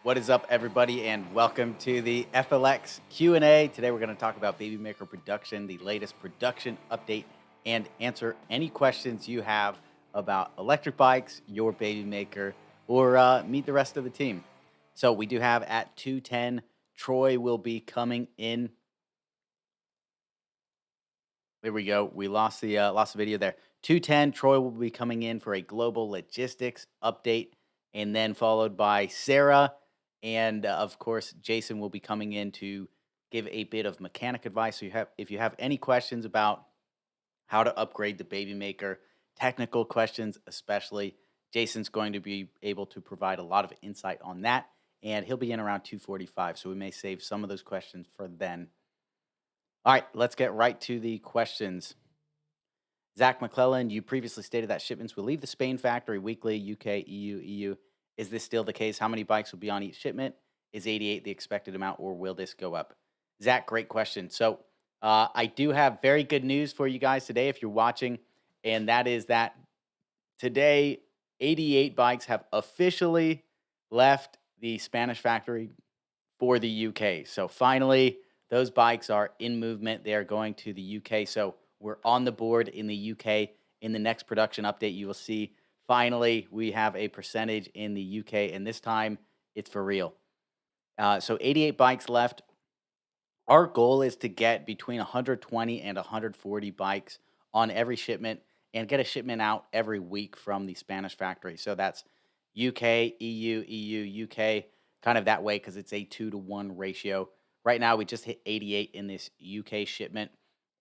What is up, everybody, and welcome to the FLX Q&A. Today, we're going to talk about Baby Maker production, the latest production update, and answer any questions you have about electric bikes, your Baby Maker, or meet the rest of the team. So we do have at 2:10, Troy will be coming in. There we go. We lost the video there. 2:10, Troy will be coming in for a global logistics update, and then followed by Sarah, and of course, Jason will be coming in to give a bit of mechanic advice. So if you have any questions about how to upgrade the Baby Maker, technical questions especially, Jason's going to be able to provide a lot of insight on that, and he'll be in around 2:45. So we may save some of those questions for then. All right, let's get right to the questions. Zach McClellan, you previously stated that shipments will leave the Spain factory weekly, UK, EU, EU. Is this still the case? How many bikes will be on each shipment? Is 88 the expected amount, or will this go up? Zach, great question. So I do have very good news for you guys today if you're watching, and that is that today 88 bikes have officially left the Spanish factory for the UK. So finally, those bikes are in movement. They are going to the UK. So we're on the board in the UK. In the next production update, you will see finally we have a percentage in the UK, and this time it's for real. So 88 bikes left. Our goal is to get between 120 and 140 bikes on every shipment and get a shipment out every week from the Spanish factory. So that's UK, EU, EU, UK, kind of that way because it's a 2-to-1 ratio. Right now, we just hit 88 in this UK shipment,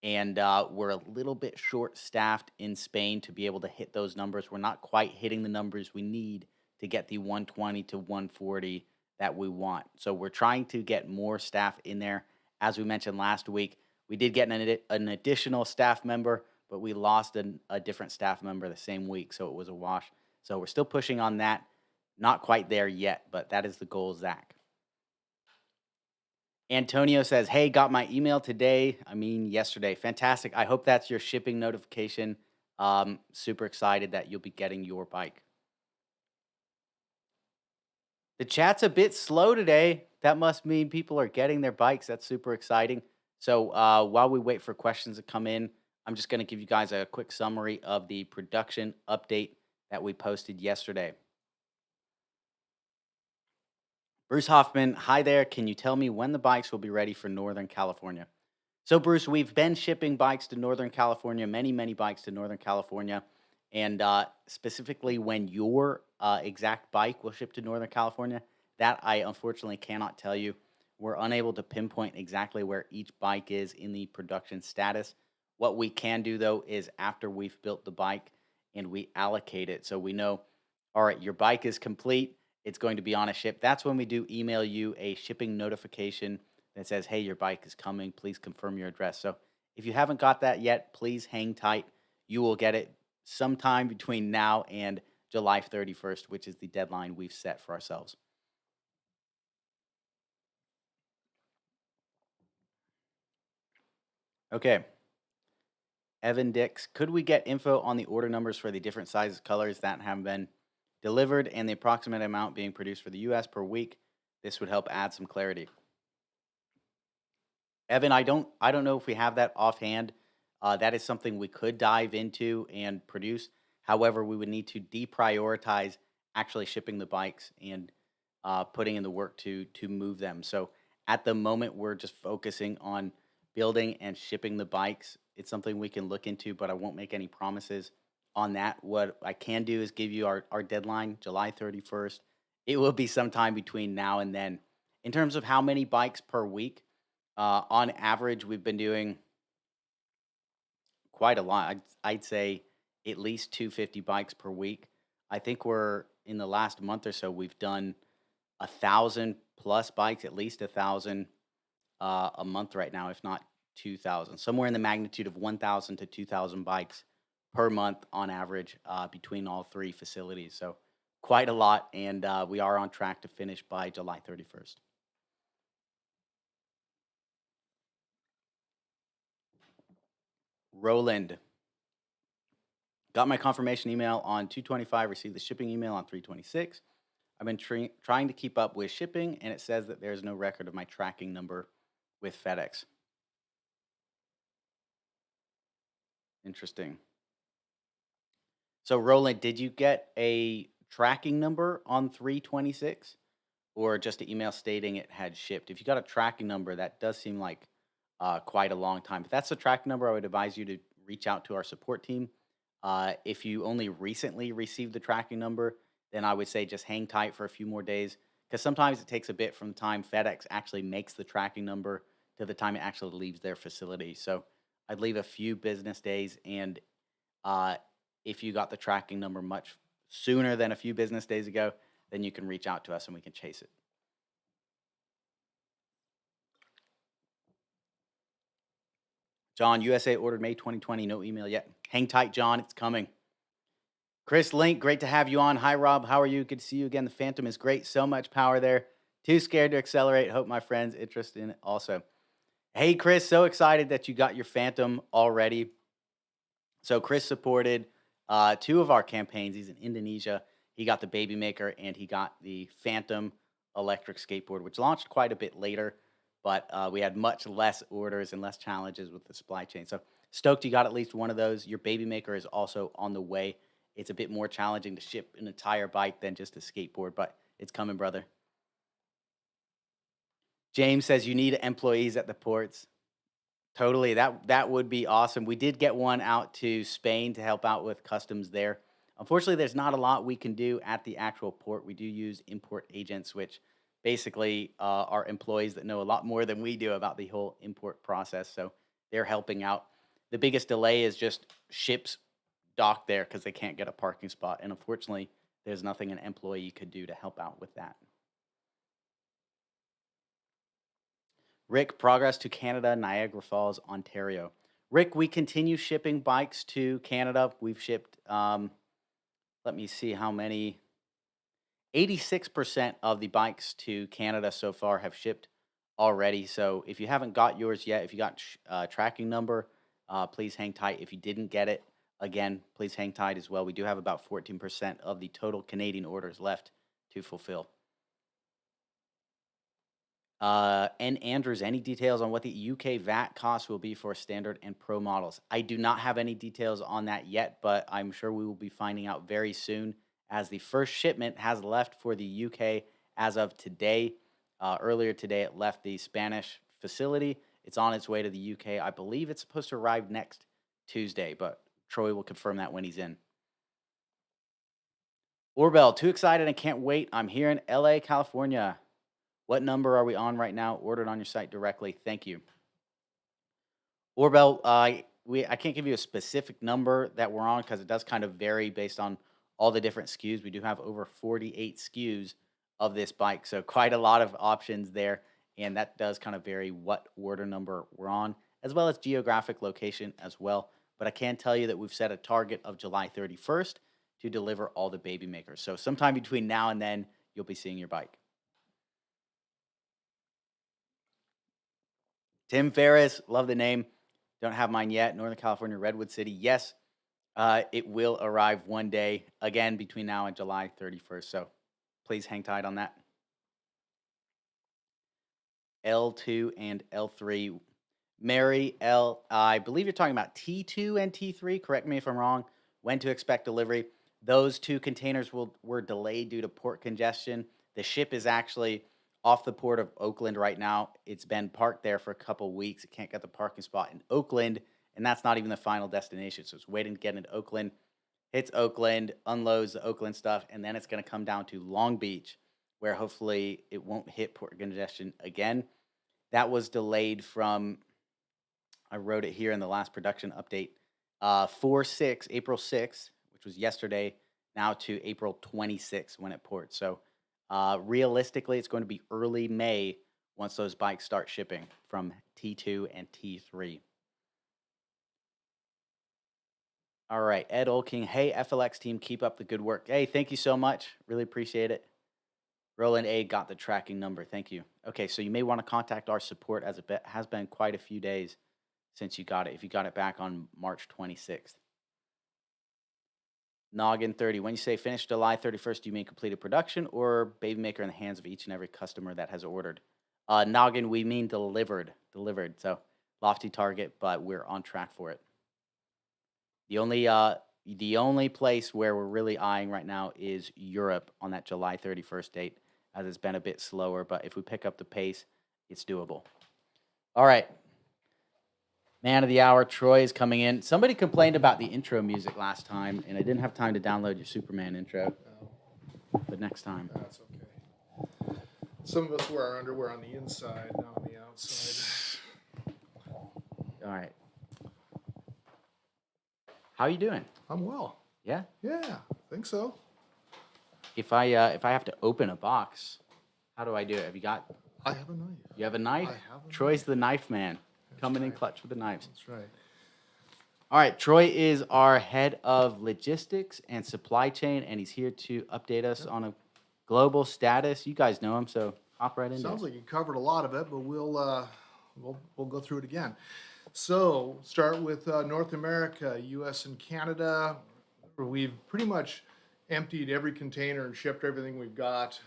and we're a little bit short staffed in Spain to be able to hit those numbers. We're not quite hitting the numbers we need to get the 120 to 140 that we want. So we're trying to get more staff in there. As we mentioned last week, we did get an additional staff member, but we lost a different staff member the same week, so it was a wash. So we're still pushing on that. Not quite there yet, but that is the goal, Zach. Antonio says, hey, got my email today. I mean, yesterday. Fantastic. I hope that's your shipping notification. Super excited that you'll be getting your bike. The chat's a bit slow today. That must mean people are getting their bikes. That's super exciting. So while we wait for questions to come in, I'm just going to give you guys a quick summary of the production update that we posted yesterday. Bruce Hoffman, hi there. Can you tell me when the bikes will be ready for Northern California? So, Bruce, we've been shipping bikes to Northern California, many bikes to Northern California. And specifically, when your exact bike will ship to Northern California, that I unfortunately cannot tell you. We're unable to pinpoint exactly where each bike is in the production status. What we can do, though, is after we've built the bike and we allocate it, so we know, all right, your bike is complete, it's going to be on a ship. That's when we do email you a shipping notification that says, hey, your bike is coming. Please confirm your address. So if you haven't got that yet, please hang tight. You will get it sometime between now and July 31st, which is the deadline we've set for ourselves. Okay. Evan Dix, could we get info on the order numbers for the different sizes, colors that have been delivered and the approximate amount being produced for the US per week? This would help add some clarity. Evan, I don't know if we have that offhand. That is something we could dive into and produce. However, we would need to deprioritize actually shipping the bikes and putting in the work to move them. So at the moment, we're just focusing on building and shipping the bikes. It's something we can look into, but I won't make any promises on that. What I can do is give you our deadline, July 31st. It will be sometime between now and then. In terms of how many bikes per week, on average, we've been doing quite a lot. I'd say at least 250 bikes per week. I think we're in the last month or so, we've done 1,000 plus bikes, at least 1,000 a month right now, if not 2,000. Somewhere in the magnitude of 1,000 to 2,000 bikes per month on average between all three facilities. So quite a lot, and we are on track to finish by July 31st. Roland, got my confirmation email on 225, received the shipping email on 326. I've been trying to keep up with shipping, and it says that there's no record of my tracking number with FedEx. Interesting. So, Roland, did you get a tracking number on 326 or just an email stating it had shipped? If you got a tracking number, that does seem like quite a long time. If that's the tracking number, I would advise you to reach out to our support team. If you only recently received the tracking number, then I would say just hang tight for a few more days because sometimes it takes a bit from the time FedEx actually makes the tracking number to the time it actually leaves their facility. So I'd leave a few business days, and uh, if you got the tracking number much sooner than a few business days ago, then you can reach out to us and we can chase it. John, USA ordered May 2020, no email yet. Hang tight, John, it's coming. Chris Link, great to have you on. Hi, Rob. How are you? Good to see you again. The Phantom is great. So much power there. Too scared to accelerate. Hope my friends interested in it also. Hey, Chris, so excited that you got your Phantom already. So Chris supported two of our campaigns. He's in Indonesia. He got the Baby Maker and he got the Phantom electric skateboard, which launched quite a bit later, but we had much less orders and less challenges with the supply chain. So stoked you got at least one of those. Your Baby Maker is also on the way. It's a bit more challenging to ship an entire bike than just a skateboard, but it's coming, brother. James says you need employees at the ports. Totally, that would be awesome. We did get one out to Spain to help out with customs there. Unfortunately, there's not a lot we can do at the actual port. We do use import agents, which basically are employees that know a lot more than we do about the whole import process. So they're helping out. The biggest delay is just ships docked there because they can't get a parking spot. And unfortunately, there's nothing an employee could do to help out with that. Rick, progress to Canada, Niagara Falls, Ontario. Rick, we continue shipping bikes to Canada. We've shipped, let me see how many. 86% of the bikes to Canada so far have shipped already. So if you haven't got yours yet, if you got tracking number, please hang tight. If you didn't get it, again, please hang tight as well. We do have about 14% of the total Canadian orders left to fulfill. And Andrews, any details on what the UK VAT cost will be for standard and pro models? I do not have any details on that yet, but I'm sure we will be finding out very soon as the first shipment has left for the UK as of today. Earlier today, it left the Spanish facility. It's on its way to the UK. I believe it's supposed to arrive next Tuesday, but Troy will confirm that when he's in. Orbel, too excited and can't wait. I'm here in LA, California. What number are we on right now? Ordered on your site directly. Thank you. Orbel, I can't give you a specific number that we're on because it does kind of vary based on all the different SKUs. We do have over 48 SKUs of this bike, so quite a lot of options there, and that does kind of vary what order number we're on, as well as geographic location as well. But I can tell you that we've set a target of July 31st to deliver all the baby makers. So sometime between now and then, you'll be seeing your bike. Tim Ferriss, love the name. Don't have mine yet. Northern California, Redwood City. Yes, it will arrive one day, again, between now and July 31st. So please hang tight on that. L2 and L3. Mary L, I believe you're talking about T2 and T3. Correct me if I'm wrong. When to expect delivery. Those two containers were delayed due to port congestion. The ship is actually off the port of Oakland right now. It's been parked there for a couple weeks. It can't get the parking spot in Oakland, and that's not even the final destination. So it's waiting to get into Oakland. Hits Oakland, unloads the Oakland stuff, and then it's going to come down to Long Beach, where hopefully it won't hit port congestion again. That was delayed from, I wrote it here in the last production update, 4/6, April 6th, which was yesterday, now to April 26th when it ports. So realistically, it's going to be early May once those bikes start shipping from T2 and T3. All right, Ed Olking. Hey, FLX team, keep up the good work. Hey, thank you so much. Really appreciate it. Roland A got the tracking number. Thank you. Okay, so you may want to contact our support as it has been quite a few days since you got it, if you got it back on March 26th. Noggin 30. When you say finished July 31st, do you mean completed production or baby maker in the hands of each and every customer that has ordered? Noggin, we mean delivered. Delivered. So lofty target, but we're on track for it. The only place where we're really eyeing right now is Europe on that July 31st date, as it's been a bit slower. But if we pick up the pace, it's doable. All right, man of the hour, Troy is coming in. Somebody complained about the intro music last time, and I didn't have time to download your Superman intro. But next time. That's okay. Some of us wear our underwear on the inside, not on the outside. All right. How you doing? I'm well. Yeah. Yeah, I think so. If I have to open a box, how do I do it? I have a knife. You have a knife? I have a Troy's knife. the knife man, coming in right. clutch with the knives. That's right. All right, Troy is our head of logistics and supply chain, and he's here to update us on a global status. You guys know him, so hop right into Sounds it. like you covered a lot of it, but we'll go through it again. So start with North America, U.S. and Canada. We've pretty much emptied every container and shipped everything we've got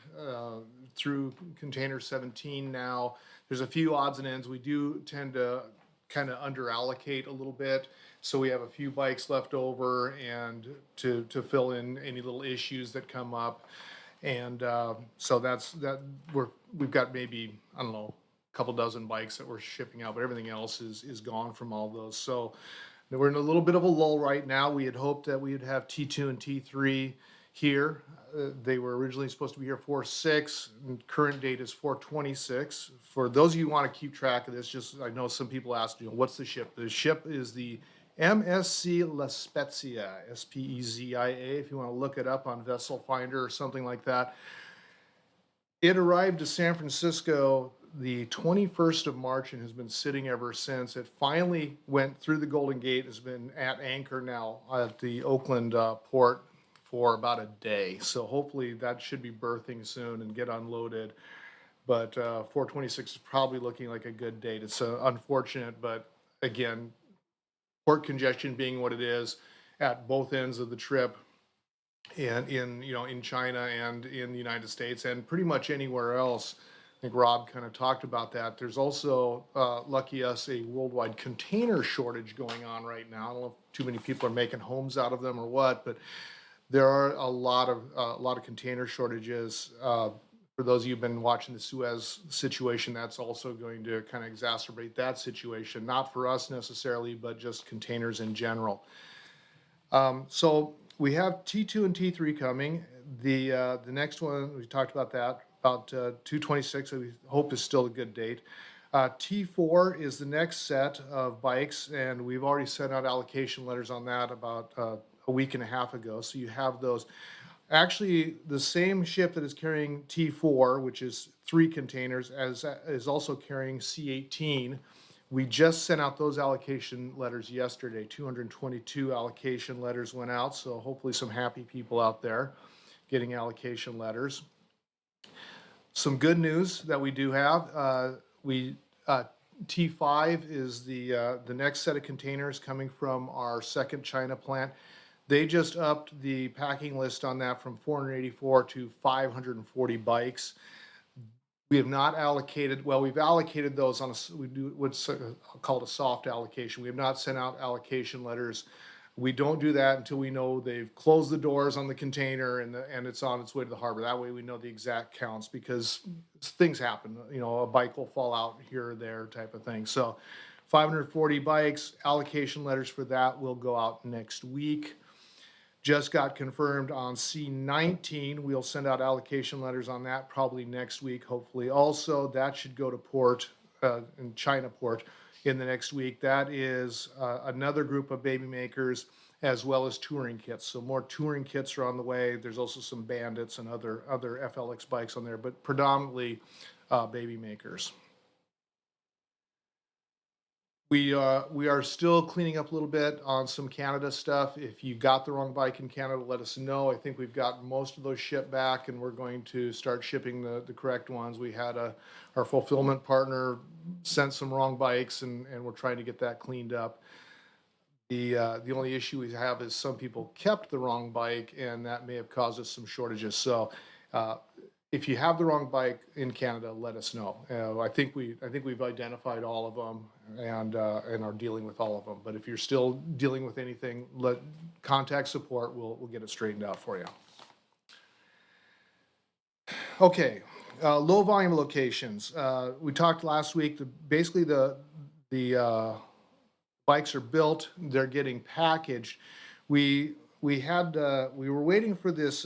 through container 17 now. There's a few odds and ends. We do tend to kind of under allocate a little bit. So we have a few bikes left over and to fill in any little issues that come up. And so we've got maybe, I don't know, a couple dozen bikes that we're shipping out, but everything else is gone from all those. So we're in a little bit of a lull right now. We had hoped that we would have T2 and T3 here. They were originally supposed to be here 4/6. Current date is 4/26. For those of you who want to keep track of this, just I know some people asked, what's the ship? The ship is the MSC La Spezia, Spezia, if you want to look it up on Vessel Finder or something like that. It arrived to San Francisco the 21st of March and has been sitting ever since. It finally went through the Golden Gate, has been at anchor now at the Oakland port for about a day. So hopefully that should be berthing soon and get unloaded. But 4/26 is probably looking like a good date. It's unfortunate, but again, port congestion being what it is at both ends of the trip, and in China and in the United States and pretty much anywhere else. I think Rob kind of talked about that. There's also, lucky us, a worldwide container shortage going on right now. I don't know if too many people are making homes out of them or what, but there are a lot of container shortages. For those of you who've been watching the Suez situation, that's also going to kind of exacerbate that situation. Not for us necessarily, but just containers in general. So we have T2 and T3 coming. The next one, we talked about that, about 2/26, we hope is still a good date. T4 is the next set of bikes, and we've already sent out allocation letters on that about a week and a half ago. So you have those. Actually, the same ship that is carrying T4, which is 3 containers, is also carrying C18. We just sent out those allocation letters yesterday. 222 allocation letters went out, so hopefully some happy people out there getting allocation letters. Some good news that we do have. T5 is the next set of containers coming from our second China plant. They just upped the packing list on that from 484 to 540 bikes. We have not allocated, well, we've allocated those on we do what's called a soft allocation. We have not sent out allocation letters. We don't do that until we know they've closed the doors on the container and it's on its way to the harbor. That way we know the exact counts, because things happen. A bike will fall out here or there type of thing. So 540 bikes, allocation letters for that will go out next week. Just got confirmed on C19. We'll send out allocation letters on that probably next week, hopefully. Also, that should go to port, in China port, in the next week. That is another group of baby makers as well as touring kits. So more touring kits are on the way. There's also some Bandits and other FLX bikes on there, but predominantly baby makers. We are still cleaning up a little bit on some Canada stuff. If you got the wrong bike in Canada, let us know. I think we've got most of those shipped back, and we're going to start shipping the correct ones. We had our fulfillment partner sent some wrong bikes, and we're trying to get that cleaned up. The only issue we have is some people kept the wrong bike, and that may have caused us some shortages. So, uh, if you have the wrong bike in Canada, let us know. I think we've identified all of them and are dealing with all of them. But if you're still dealing with anything, contact support. We'll get it straightened out for you. Okay, low volume locations. We talked last week. Basically the bikes are built, they're getting packaged. We we were waiting for this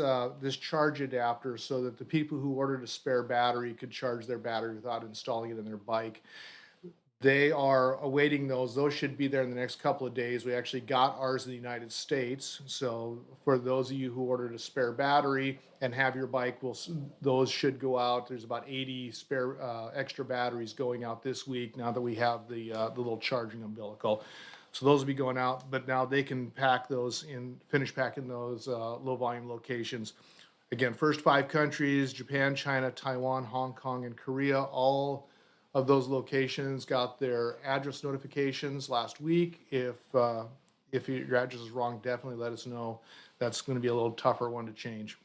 charge adapter so that the people who ordered a spare battery could charge their battery without installing it in their bike. They are awaiting those. Those should be there in the next couple of days. We actually got ours in the United States. So for those of you who ordered a spare battery and have your bike, those should go out. There's about 80 spare extra batteries going out this week now that we have the little charging umbilical. So those will be going out, but now they can pack those finish packing those low volume locations. Again, first 5 countries: Japan, China, Taiwan, Hong Kong, and Korea. All of those locations got their address notifications last week. If your address is wrong, definitely let us know. That's going to be a little tougher one to change.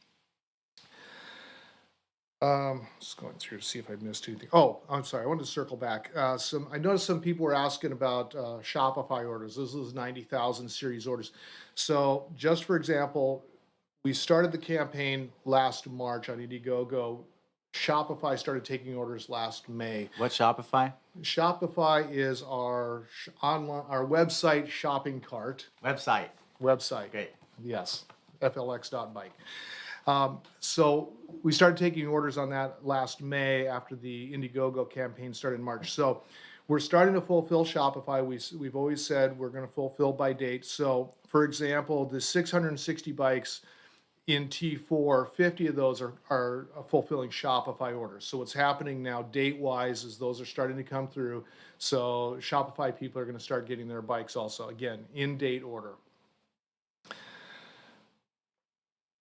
Just going through to see if I missed anything. Oh, I'm sorry. I wanted to circle back. I noticed some people were asking about Shopify orders. This is 90,000 series orders. So just for example, we started the campaign last March on Indiegogo. Shopify started taking orders last May. What Shopify? Shopify is our our website shopping cart. Website. Great. Yes. FLX.bike. So we started taking orders on that last May after the Indiegogo campaign started in March. So we're starting to fulfill Shopify. We've always said we're going to fulfill by date. So for example, the 660 bikes in T4, 50 of those are fulfilling Shopify orders. So what's happening now date-wise is those are starting to come through. So Shopify people are going to start getting their bikes also, again, in date order.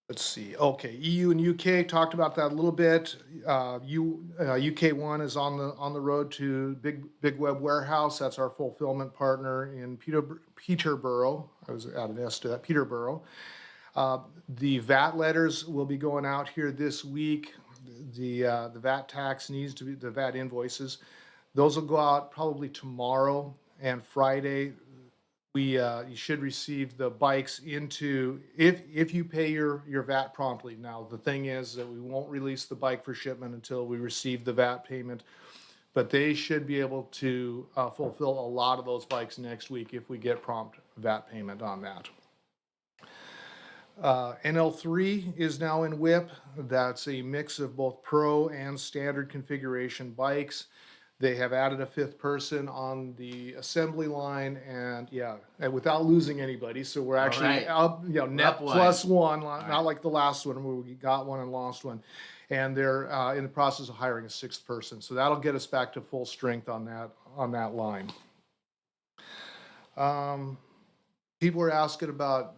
Let's see. Okay, EU and UK talked about that a little bit. UK one is on the road to Big Web Warehouse. That's our fulfillment partner in Peterborough. I was adding an S to that, Peterborough. The VAT letters will be going out here this week. The VAT tax needs to be, the VAT invoices. Those will go out probably tomorrow and Friday. You should receive the bikes if you pay your VAT promptly. Now, the thing is that we won't release the bike for shipment until we receive the VAT payment, but they should be able to fulfill a lot of those bikes next week if we get prompt VAT payment on that. NL3 is now in WIP. That's a mix of both pro and standard configuration bikes. They have added a 5th person on the assembly line, and without losing anybody. So we're actually up, net plus one, not like the last one where we got one and lost one. And they're in the process of hiring a 6th person. So that'll get us back to full strength on that line. People were asking about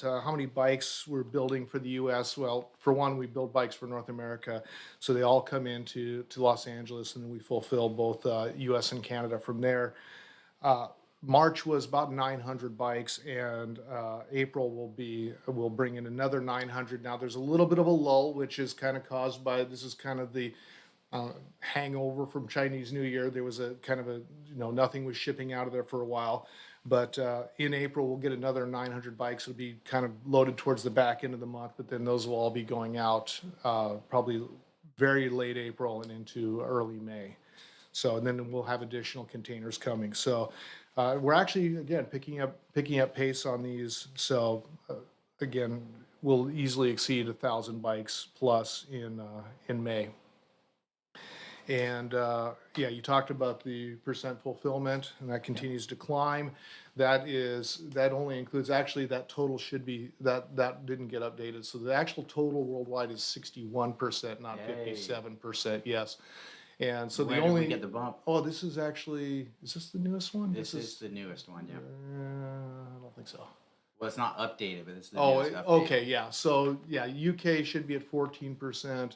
how many bikes we're building for the U.S. Well, for one, we build bikes for North America, so they all come into Los Angeles, and then we fulfill both U.S. and Canada from there. March was about 900 bikes, and April will bring in another 900. Now, there's a little bit of a lull, which is kind of caused by, this is kind of the hangover from Chinese New Year. There was a kind of nothing was shipping out of there for a while. But in April, we'll get another 900 bikes. It'll be kind of loaded towards the back end of the month, but then those will all be going out probably very late April and into early May. So, and then we'll have additional containers coming. So we're actually, again, picking up pace on these. So again, we'll easily exceed 1,000 bikes plus in May. And you talked about the percent fulfillment, and that continues to climb. That only includes, actually that total should be, that didn't get updated. So the actual total worldwide is 61%, not 57%. Yes. And so Where did we get the bump? Oh, this is this the newest one? This is the newest one, yeah. I don't think so. Well, it's not updated, but it's the newest update. Okay, yeah. So yeah, UK should be at 14%.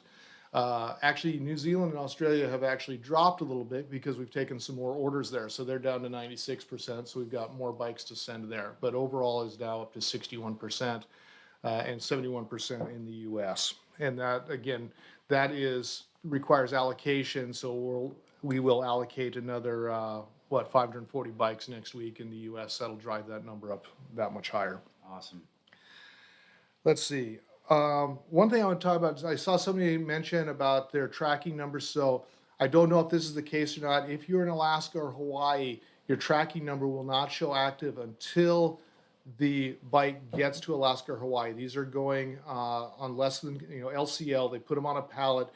Actually, New Zealand and Australia have actually dropped a little bit because we've taken some more orders there. So they're down to 96%. So we've got more bikes to send there. But overall is now up to 61% and 71% in the US. And that, again, that is requires allocation. So we will allocate another, 540 bikes next week in the US. That'll drive that number up that much higher. Awesome. Let's see. One thing I want to talk about is I saw somebody mention about their tracking numbers. So I don't know if this is the case or not. If you're in Alaska or Hawaii, your tracking number will not show active until the bike gets to Alaska or Hawaii. These are going on less than LCL. They put them on a pallet.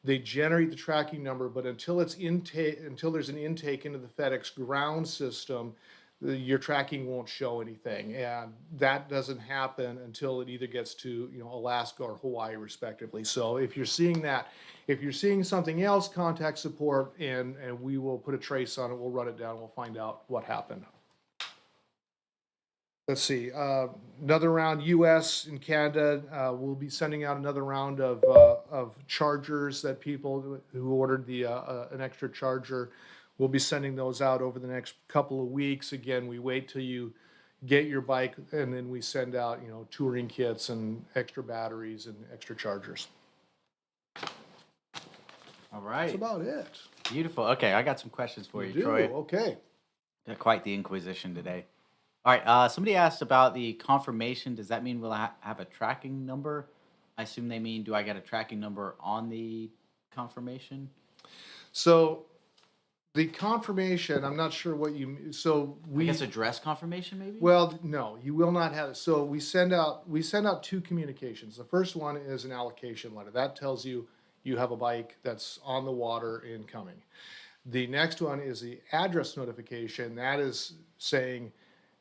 They generate the tracking number, but until there's an intake into the FedEx ground system, your tracking won't show anything, and that doesn't happen until it either gets to Alaska or Hawaii respectively. So if you're seeing something else, contact support, and we will put a trace on it. We'll run it down. We'll find out what happened. Let's see. Another round, U.S. and Canada. We'll be sending out another round of chargers that people who ordered an extra charger. We'll be sending those out over the next couple of weeks. Again, we wait till you get your bike, and then we send out touring kits and extra batteries and extra chargers. All right. That's about it. Beautiful. Okay, I got some questions for you, do? Troy. Okay. Got quite the inquisition today. All right. Somebody asked about the confirmation. Does that mean we'll have a tracking number? I assume they mean, do I get a tracking number on the confirmation? So the confirmation, I'm not sure what you. So I guess address confirmation, maybe. Well, no, you will not have it. So we send out two communications. The first one is an allocation letter that tells you you have a bike that's on the water incoming. The next one is the address notification. That is saying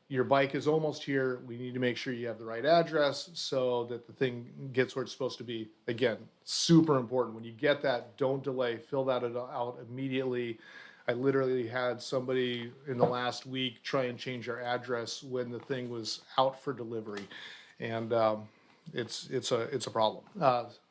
your bike is almost here. We need to make sure you have the right address so that the thing gets where it's supposed to be. Again, super important. When you get that, don't delay. Fill that out immediately. I literally had somebody in the last week try and change their address when the thing was out for delivery, and it's a problem.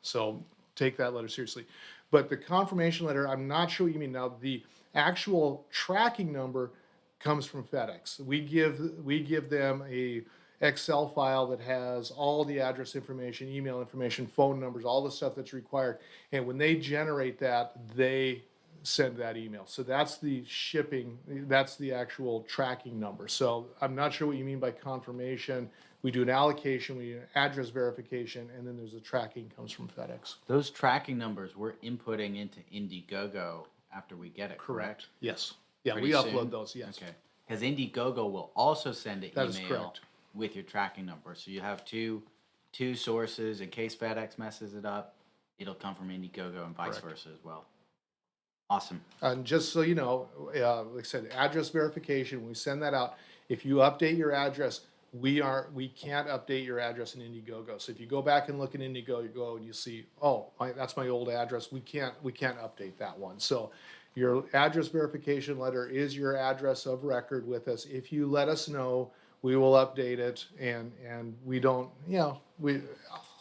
So take that letter seriously. But the confirmation letter, I'm not sure what you mean. Now, the actual tracking number comes from FedEx. We give them a Excel file that has all the address information, email information, phone numbers, all the stuff that's required. And when they generate that, they send that email. So that's the shipping, that's the actual tracking number. So I'm not sure what you mean by confirmation. We do an allocation, we do an address verification, and then there's a tracking comes from FedEx. Those tracking numbers we're inputting into Indiegogo after we get it, correct? Yes. Yeah, Pretty we soon? upload those, yes. Okay. Because Indiegogo will also send an That is email correct. with your tracking number. So you have two sources. In case FedEx messes it up, it'll come from Indiegogo and vice versa as well. Awesome. And just so you know, like I said, address verification, when we send that out, if you update your address, we can't update your address in Indiegogo. So if you go back and look at Indiegogo and you see, that's my old address, we can't update that one. So your address verification letter is your address of record with us. If you let us know, we will update it, and we don't,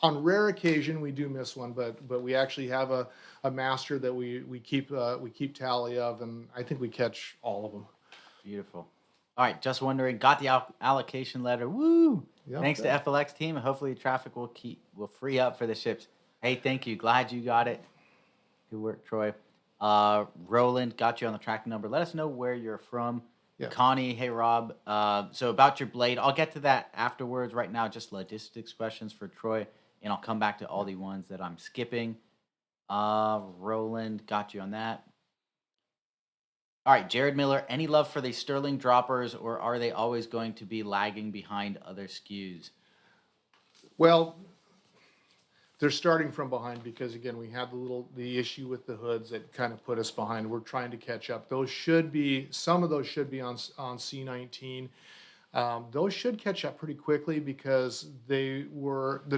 on rare occasion we do miss one, but we actually have a master that we keep tally of, and I think we catch all of them. Beautiful. All right, just wondering, got the allocation letter. Woo! Yeah, Thanks to FLX team. Hopefully traffic will free up for the ships. Hey, thank you. Glad you got it. Good work, Troy. Roland, got you on the tracking number. Let us know where you're from. Yeah. Connie, hey Rob. So about your blade, I'll get to that afterwards. Right now, just logistics questions for Troy, and I'll come back to all the ones that I'm skipping. Roland, got you on that. All right, Jared Miller, any love for the Sterling droppers, or are they always going to be lagging behind other SKUs? Well, they're starting from behind because, again, we had the issue with the hoods that kind of put us behind. We're trying to catch up. Some of those should be on C19. Those should catch up pretty quickly because the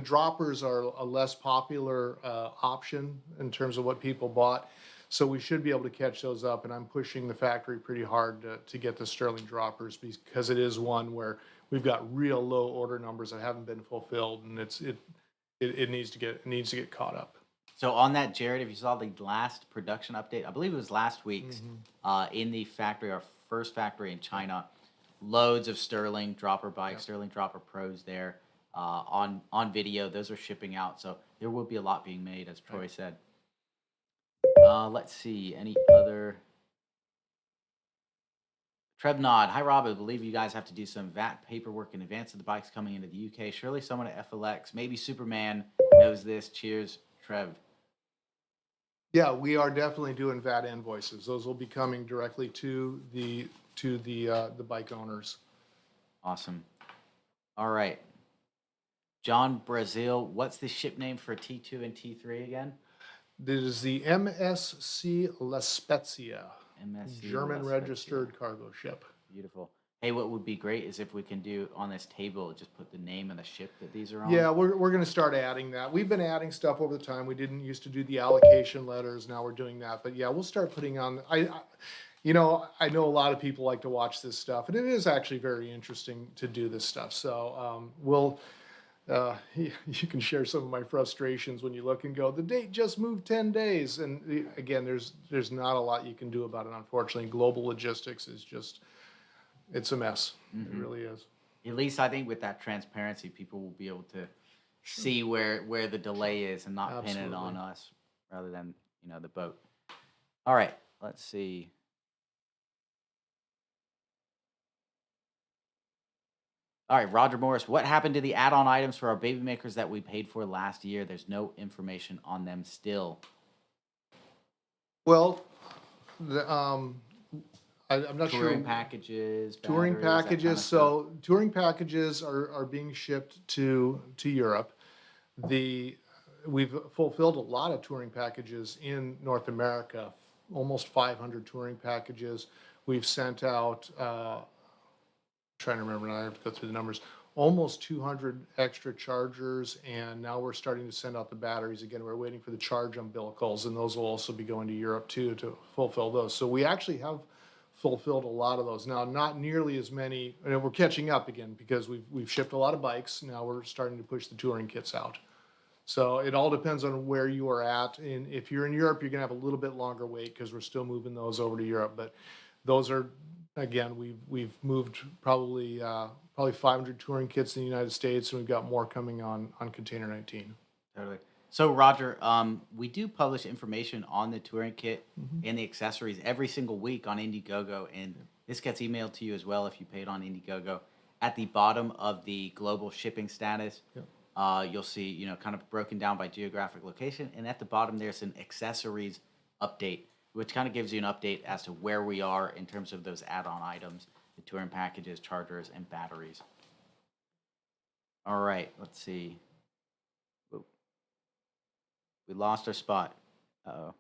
droppers are a less popular option in terms of what people bought. So we should be able to catch those up, and I'm pushing the factory pretty hard to get the Sterling droppers because it is one where we've got real low order numbers that haven't been fulfilled, and it needs to get caught up. So on that, Jared, if you saw the last production update, I believe it was last week's, Hmm. in the factory, our first factory in Yep. China, loads of Sterling dropper bikes, Yep. Sterling dropper pros there, on video. Those are shipping out, so there will be a lot being made, as Right. Troy said. Let's see, any other. Trebnod, hi Rob. I believe you guys have to do some VAT paperwork in advance of the bikes coming into the UK. Surely someone at FLX, maybe Superman, knows this. Cheers, Trev. Yeah, we are definitely doing VAT invoices. Those will be coming directly to the bike owners. Awesome. All right. John Brazil, what's the ship name for T2 and T3 again? This is the MSC La Spezia, MSC La German Spezia. registered cargo ship. Beautiful. Hey, what would be great is if we can do on this table, just put the name of the ship that these are on. Yeah, we're going to start adding that. We've been adding stuff over the time. We didn't used to do the allocation letters. Now we're doing that. But yeah, we'll start putting on. I know a lot of people like to watch this stuff, and it is actually very interesting to do this stuff. So we'll. You can share some of my frustrations when you look and go, the date just moved 10 days. And again, there's not a lot you can do about it, unfortunately. Global logistics is just, it's a mess. It Hmm. really is. At least I think with that transparency, people will be able to see where the delay is and not pin it on Absolutely. us rather than the boat. All right, let's see. All right, Roger Morris, what happened to the add-on items for our baby makers that we paid for last year? There's no information on them still. Well, I'm not sure. Touring packages, Touring batteries, that kind packages. of stuff. So touring packages are being shipped to Europe. The We've fulfilled a lot of touring packages in North America, almost 500 touring packages. We've sent out, trying to remember now, I have to go through the numbers, almost 200 extra chargers, and now we're starting to send out the batteries again. We're waiting for the charge umbilicals, and those will also be going to Europe too to fulfill those. So we actually have fulfilled a lot of those. Now, not nearly as many, and we're catching up again because we've shipped a lot of bikes. Now we're starting to push the touring kits out. So it all depends on where you are at. And if you're in Europe, you're gonna have a little bit longer wait because we're still moving those over to Europe. But those are, again, we've moved probably 500 touring kits in the United States, and we've got more coming on Container 19. Totally. So, Roger, we do publish information on the touring kit Mhm. and the accessories every single week on Indiegogo, and this gets emailed to you as well if you paid on Indiegogo. At the bottom of the global shipping status, Yep. you'll see, kind of broken down by geographic location, and at the bottom there's an accessories update, which kind of gives you an update as to where we are in terms of those add-on items, the touring packages, chargers, and batteries. All right, let's see. Whoa, we lost our spot. Uh-oh.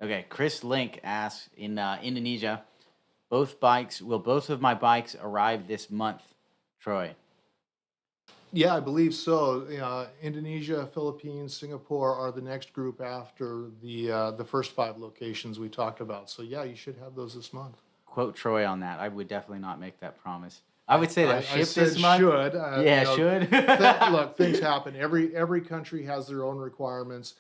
Okay, Chris Link asks in Indonesia, both of my bikes arrive this month? Troy. Yeah, I believe so. Indonesia, Philippines, Singapore are the next group after the first five locations we talked about. So yeah, you should have those this month. Quote Troy on that. I would definitely not make that promise. I would say they'll I ship said this month. should. Yeah, should. Look, things happen. Every country has their own requirements.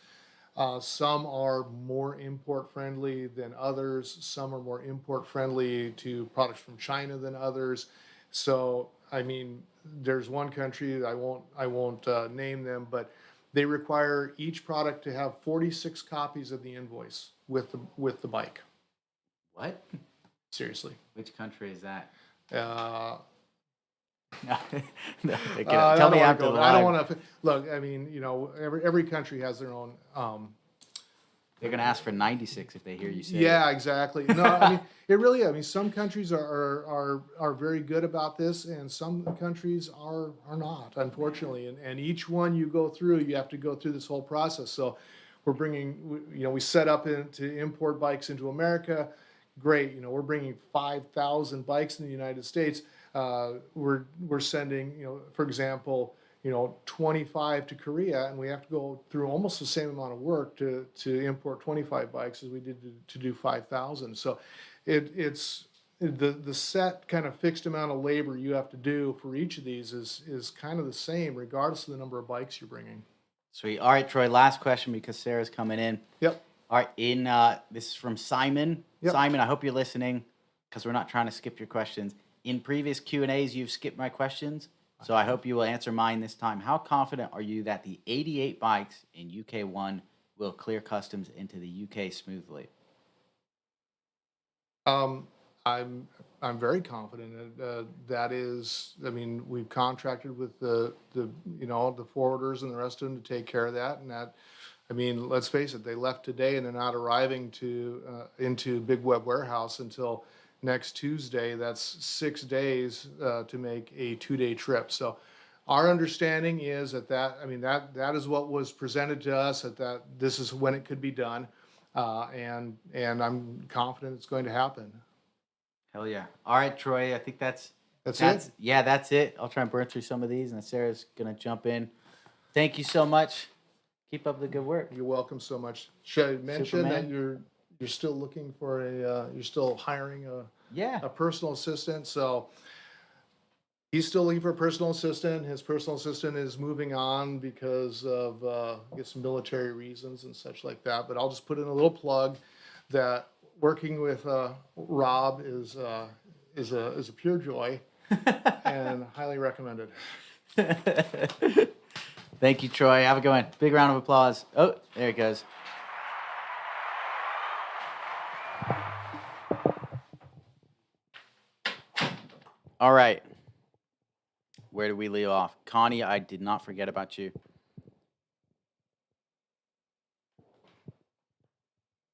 Some are more import friendly than others. Some are more import friendly to products from China than others. So, I mean, there's one country that I won't name them, but they require each product to have 46 copies of the invoice with the bike. What? Seriously. Which country is that? Uh, No, no, pick it I up. Tell don't me want after to the go. I don't live. want to look. I mean, every country has their own. They're gonna ask for 96 if they hear you say it. Yeah, exactly. No, I mean it really. I mean, some countries are very good about this, and some countries are not, unfortunately. And each one you go through, you have to go through this whole process. So, we're we set up to import bikes into America. Great, we're bringing 5,000 bikes in the United States. We're sending, for example, 25 to Korea, and we have to go through almost the same amount of work to import 25 bikes as we did to do 5,000. So it's the set kind of fixed amount of labor you have to do for each of these is kind of the same, regardless of the number of bikes you're bringing. Sweet. All right, Troy. Last question because Sarah's coming in. Yep. All right. This is from Simon. Yep. Simon, I hope you're listening because we're not trying to skip your questions. In previous Q&As, you've skipped my questions, so I hope you will answer mine this time. How confident are you that the 88 bikes in UK1 will clear customs into the UK smoothly? I'm very confident that is. I mean, we've contracted with the the forwarders and the rest of them to take care of that. And that, I mean, let's face it, they left today and they're not arriving to into Big Web Warehouse until next Tuesday. That's 6 days to make a 2-day trip. So our understanding is that I mean that is what was presented to us, that this is when it could be done, and I'm confident it's going to happen. Hell yeah. All right, Troy. I think that's it. Yeah, that's it. I'll try and burn through some of these, and Sarah's going to jump in. Thank you so much. Keep up the good work. You're welcome so much. Should I mention Superman? that you're still looking for you're still hiring Yeah. a personal assistant? So he's still looking for a personal assistant. His personal assistant is moving on because of I guess some military reasons and such like that. But I'll just put in a little plug that working with Rob is a pure joy and highly recommended. Thank you, Troy. Have a good one. Big round of applause. Oh, there it goes. All right. Where do we leave off? Connie, I did not forget about you.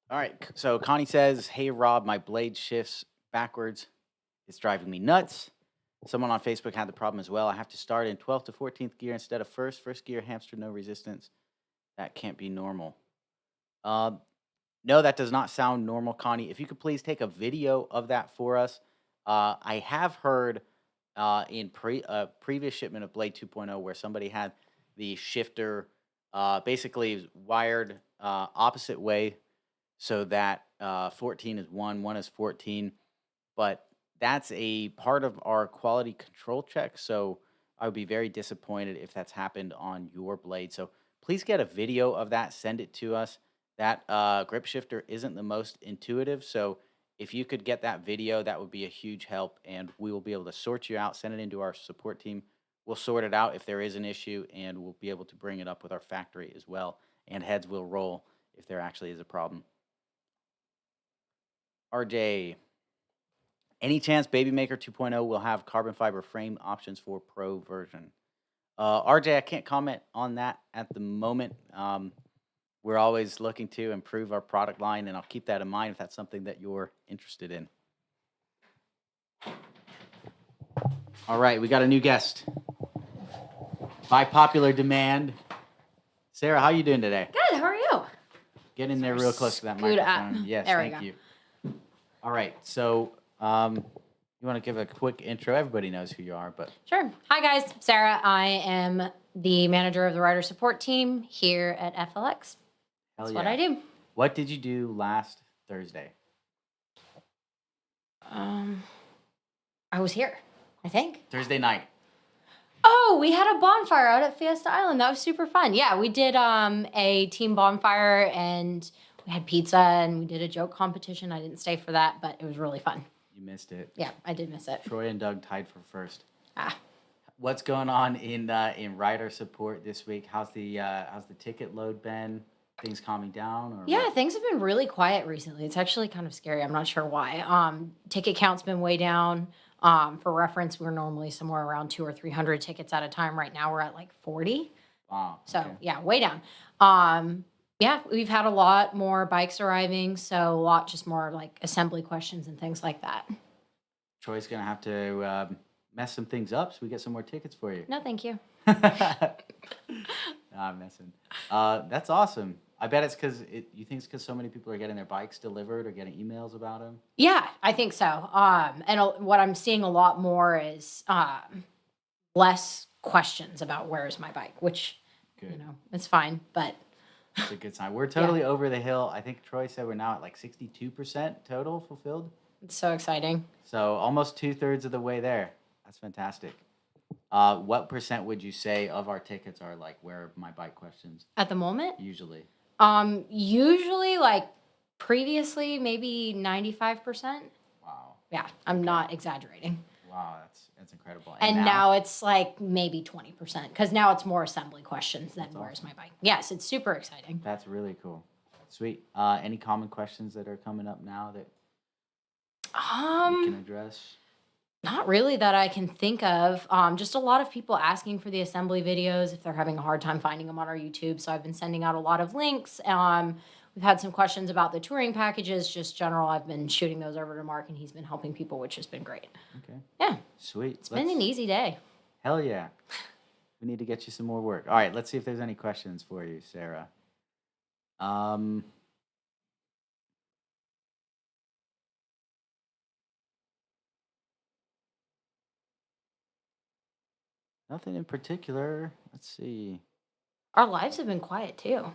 All right. So Connie says, "Hey, Rob, my blade shifts backwards. It's driving me nuts." Someone on Facebook had the problem as well. I have to start in 12th to 14th gear instead of first. First gear, hamster, no resistance. That can't be normal. No, that does not sound normal, Connie. If you could please take a video of that for us. I have heard in previous shipment of Blade 2.0 where somebody had the shifter basically wired opposite way so that 14 is 1, 1 is 14. But that's a part of our quality control check. So I would be very disappointed if that's happened on your blade. So please get a video of that, send it to us. That grip shifter isn't the most intuitive. So if you could get that video, that would be a huge help. And we will be able to sort you out, send it into our support team. We'll sort it out if there is an issue, and we'll be able to bring it up with our factory as well. And heads will roll if there actually is a problem. RJ, any chance Babymaker 2.0 will have carbon fiber frame options for Pro version? RJ, I can't comment on that at the moment. We're always looking to improve our product line, and I'll keep that in mind if that's something that you're interested in. All right, we got a new guest. By popular demand. Sarah, how you doing today? Good, how are you? Get in there real close to that Scoot up. microphone. Yes, There we thank go. you. All right, so you want to give a quick intro? Everybody knows who you are, but Sure. Hi, guys. Sarah. I am the manager of the rider support team here at FLX. hell That's yeah. what I do. What did you do last Thursday? I was here, I think. Thursday night. Oh, we had a bonfire out at Fiesta Island. That was super fun. Yeah, we did a team bonfire, and we had pizza, and we did a joke competition. I didn't stay for that, but it was really fun. You missed it. Yeah, I did miss it. Troy and Doug tied for first. Ah. What's going on in rider support this week? How's the ticket load been? Things calming down? Or Yeah, what? things have been really quiet recently. It's actually kind of scary. I'm not sure why. Ticket count's been way down. For reference, we're normally somewhere around 200 or 300 tickets at a time. Right now, we're at like 40. Wow. So okay. yeah, way down. Yeah, we've had a lot more bikes arriving, so a lot just more like assembly questions and things like that. Troy's gonna have to mess some things up so we get some more tickets for you. No, thank you. No, I'm messing. That's awesome. I bet it's because you think it's because so many people are getting their bikes delivered or getting emails about them. Yeah, I think so. And what I'm seeing a lot more is less questions about where is my bike, which Good. you know it's fine, but It's a good sign. We're totally over the hill. I think Troy said we're now at like 62% total fulfilled. It's so exciting. So almost 2/3 of the way there. That's fantastic. What percent would you say of our tickets are like where are my bike questions At the moment, usually? usually like previously maybe 95%. Wow. Yeah, I'm not exaggerating. Wow, that's incredible. And now it's like maybe 20% because now it's more assembly questions than That's where's awesome. my bike. Yes, it's super exciting. That's really cool. Sweet. Any common questions that are coming up now that we can address? Not really that I can think of. Just a lot of people asking for the assembly videos if they're having a hard time finding them on our YouTube. So I've been sending out a lot of links. We've had some questions about the touring packages, just general. I've been shooting those over to Mark, and he's been helping people, which has been great. Okay. Yeah, Sweet. it's been an easy day. Hell yeah. We need to get you some more work. All right, let's see if there's any questions for you, Sarah. Nothing in particular. Let's see. Our lives have been quiet too.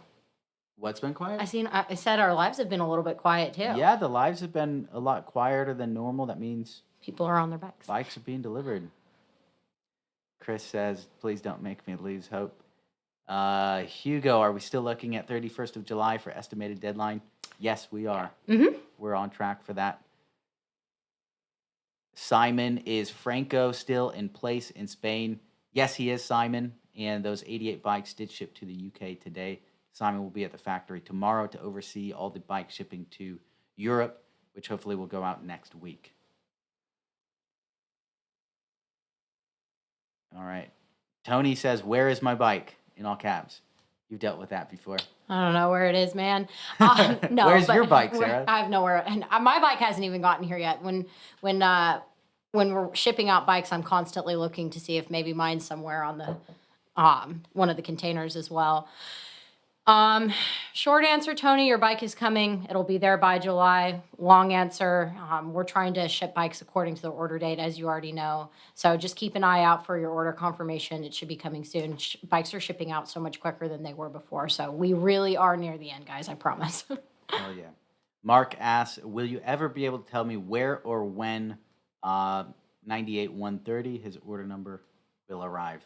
What's been quiet? I said our lives have been a little bit quiet too. Yeah, the lives have been a lot quieter than normal. That means People are on their bikes. bikes are being delivered. Chris says, please don't make me lose hope. Hugo, are we still looking at 31st of July for estimated deadline? Yes, we are. Mm-hmm. We're on track for that. Simon, is Franco still in place in Spain? Yes, he is, Simon. And those 88 bikes did ship to the UK today. Simon will be at the factory tomorrow to oversee all the bike shipping to Europe, which hopefully will go out next week. All right. Tony says, where is my bike? In all caps. You've dealt with that before. I don't know where it is, man. No, Where's but your bike, Sarah? I have nowhere, and my bike hasn't even gotten here yet. When we're shipping out bikes, I'm constantly looking to see if maybe mine's somewhere on the one of the containers as well. Short answer, Tony, your bike is coming. It'll be there by July. Long answer, we're trying to ship bikes according to the order date, as you already know. So just keep an eye out for your order confirmation. It should be coming soon. Bikes are shipping out so much quicker than they were before. So we really are near the end, guys. I promise. Hell yeah. Mark asks, will you ever be able to tell me where or when 98-130, his order number, will arrive?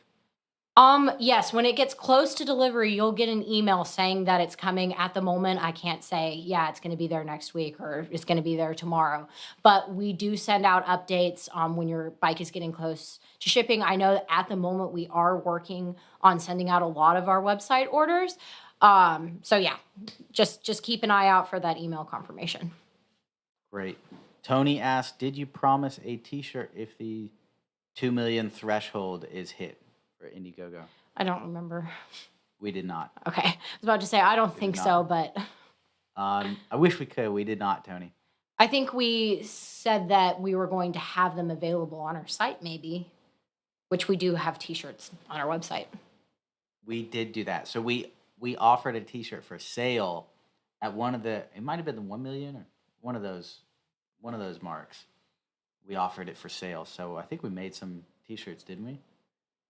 Yes, when it gets close to delivery, you'll get an email saying that it's coming. At the moment, I can't say, yeah, it's going to be there next week or it's going to be there tomorrow. But we do send out updates when your bike is getting close to shipping. I know that at the moment we are working on sending out a lot of our website orders. So yeah, just keep an eye out for that email confirmation. Great. Tony asked, did you promise a t-shirt if the 2 million threshold is hit for Indiegogo? I don't remember. We did not. Okay. I was about to say, I don't think so, but I wish we could. We did not, Tony. I think we said that we were going to have them available on our site, maybe, which we do have t-shirts on our website. We did do that. So we offered a t-shirt for sale at one of the, it might have been the 1 million or one of those marks. We offered it for sale. So I think we made some t-shirts, didn't we?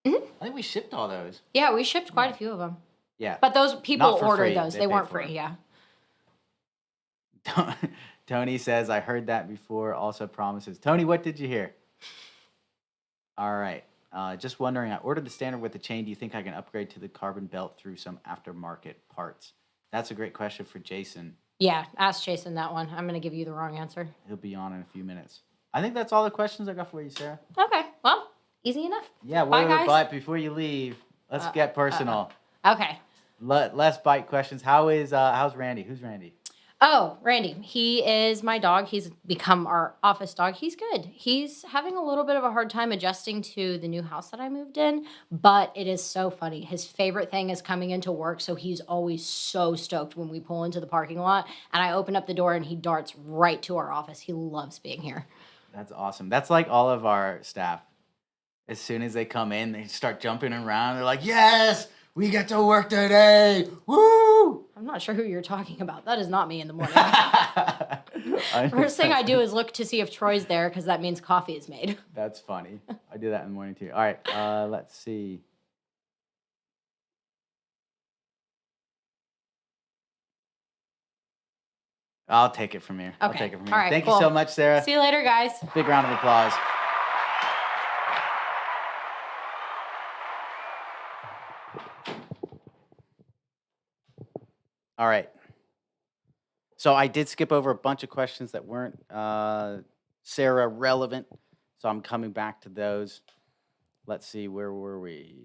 Mm-hmm. I think we shipped all those. Yeah, we shipped quite a few of them. Yeah. But those people Not for ordered free. those. They They paid weren't for free, it. yeah. Tony says, I heard that before. Also promises. Tony, what did you hear? All right. Just wondering, I ordered the standard with the chain. Do you think I can upgrade to the carbon belt through some aftermarket parts? That's a great question for Jason. Yeah, ask Jason that one. I'm going to give you the wrong answer. He'll be on in a few minutes. I think that's all the questions I got for you, Sarah. Okay, well, easy enough. Yeah, Bye, guys. but before you leave, let's get personal. Okay. Less bite questions. How's Randy? Who's Randy? Oh, Randy, he is my dog. He's become our office dog. He's good. He's having a little bit of a hard time adjusting to the new house that I moved in, but it is so funny. His favorite thing is coming into work, so he's always so stoked when we pull into the parking lot, and I open up the door and he darts right to our office. He loves being here. That's awesome. That's like all of our staff. As soon as they come in, they start jumping around. They're like, yes, we get to work today. Woo! I'm not sure who you're talking about. That is not me in the morning. First thing I do is look to see if Troy's there because that means coffee is made. That's funny. I do that in the morning too. All right, let's see. I'll take it from here. I'll Okay. take it from All here. right, Thank you cool. so much, Sarah. See you later, guys. Big round of applause. All right. So I did skip over a bunch of questions that weren't Sarah relevant. So I'm coming back to those. Let's see, where were we?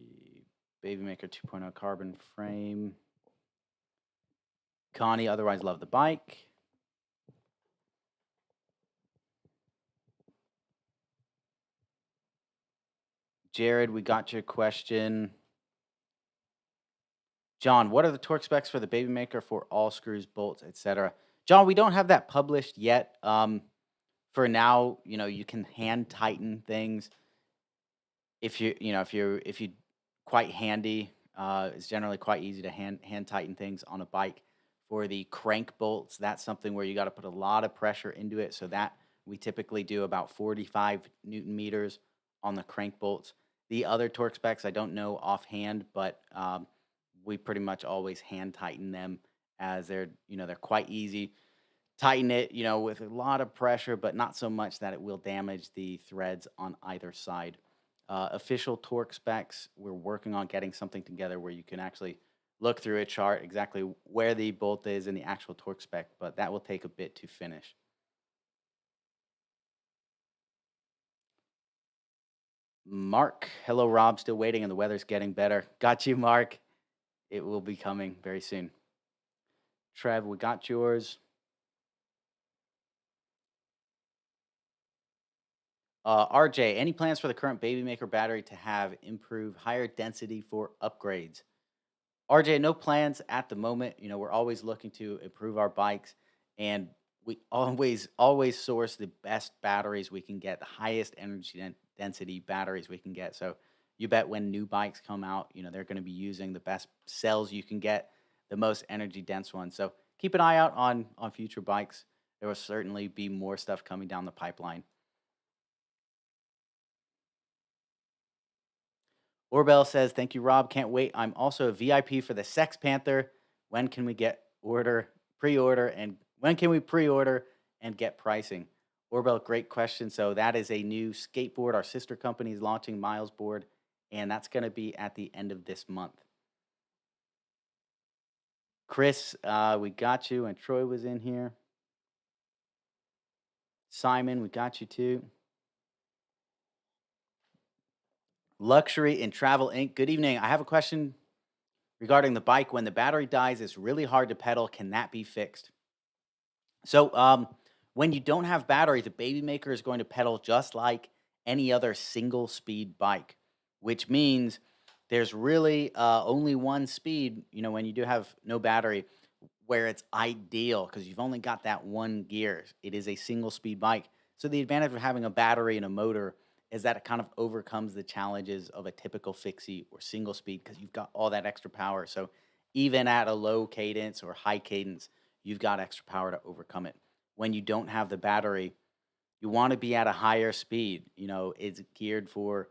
Baby Maker 2.0 carbon frame. Connie, otherwise love the bike. Jared, we got your question. John, what are the torque specs for the Baby Maker for all screws, bolts, etc.? John, we don't have that published yet. For now, you can hand tighten things. If you quite handy, it's generally quite easy to hand tighten things on a bike. For the crank bolts, that's something where you got to put a lot of pressure into it. So that we typically do about 45 Newton meters on the crank bolts. The other torque specs I don't know offhand, but we pretty much always hand tighten them as they're quite easy. Tighten it, with a lot of pressure, but not so much that it will damage the threads on either side. Official torque specs, we're working on getting something together where you can actually look through a chart exactly where the bolt is in the actual torque spec, but that will take a bit to finish. Mark, hello, Rob. Still waiting, and the weather's getting better. Got you, Mark. It will be coming very soon. Trev, we got yours. RJ, any plans for the current Baby Maker battery to have improved higher density for upgrades? RJ, no plans at the moment. We're always looking to improve our bikes, and we always source the best batteries we can get, the highest energy density batteries we can get. So you bet when new bikes come out, they're going to be using the best cells you can get, the most energy dense ones. So keep an eye out on future bikes. There will certainly be more stuff coming down the pipeline. Orbell says, "Thank you, Rob. Can't wait. I'm also a VIP for the Sex Panther. When can we pre-order, and when can we pre-order and get pricing?" Orbell, great question. So that is a new skateboard. Our sister company is launching Miles Board, and that's going to be at the end of this month. Chris, we got you, and Troy was in here. Simon, we got you too. Luxury and Travel Inc. Good evening. I have a question regarding the bike. When the battery dies, it's really hard to pedal. Can that be fixed? So, when you don't have battery, the Baby Maker is going to pedal just like any other single speed bike, which means there's really only one speed, when you do have no battery, where it's ideal because you've only got that one gear. It is a single speed bike. So, the advantage of having a battery and a motor is that it kind of overcomes the challenges of a typical fixie or single speed because you've got all that extra power. So, even at a low cadence or high cadence, you've got extra power to overcome it. When you don't have the battery, you want to be at a higher speed. It's geared for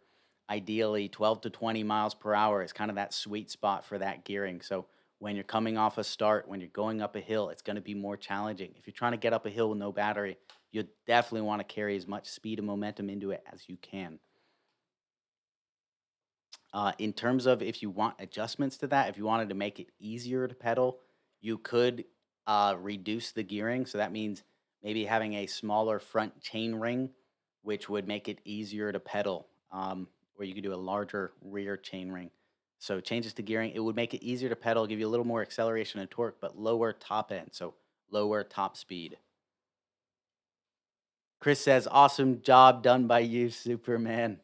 ideally 12 to 20 miles per hour. It's kind of that sweet spot for that gearing. So when you're coming off a start, when you're going up a hill, it's going to be more challenging. If you're trying to get up a hill with no battery, you definitely want to carry as much speed and momentum into it as you can. In terms of if you want adjustments to that, if you wanted to make it easier to pedal, you could reduce the gearing. So that means maybe having a smaller front chain ring, which would make it easier to pedal, or you could do a larger rear chain ring. So changes to gearing, it would make it easier to pedal, give you a little more acceleration and torque, but lower top end, so lower top speed. Chris says, "Awesome job done by you, Superman."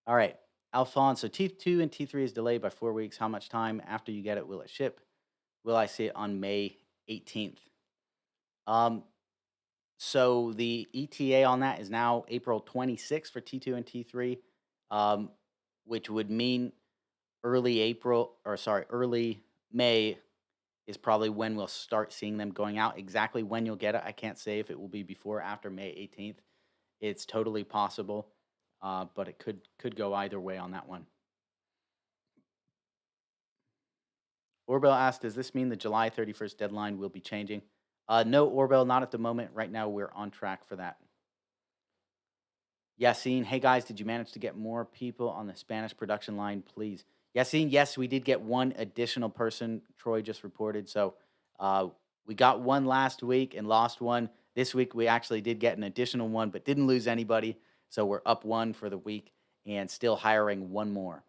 All right. Alphonse, so T2 and T3 is delayed by 4 weeks. How much time after you get it will it ship? Will I see it on May 18th? Um, so the ETA on that is now April 26th for T2 and T3, um, which would mean early May is probably when we'll start seeing them going out. Exactly when you'll get it, I can't say if it will be before or after May 18th. It's totally possible, but it could go either way on that one. Orbel asked, "Does this mean the July 31st deadline will be changing?" No, Orbel, not at the moment. Right now, we're on track for that. Yassine, hey guys, did you manage to get more people on the Spanish production line, please? Yassine, yes, we did get one additional person. Troy just reported. So uh, we got one last week and lost one. This week, we actually did get an additional one, but didn't lose anybody. So we're up one for the week and still hiring one more.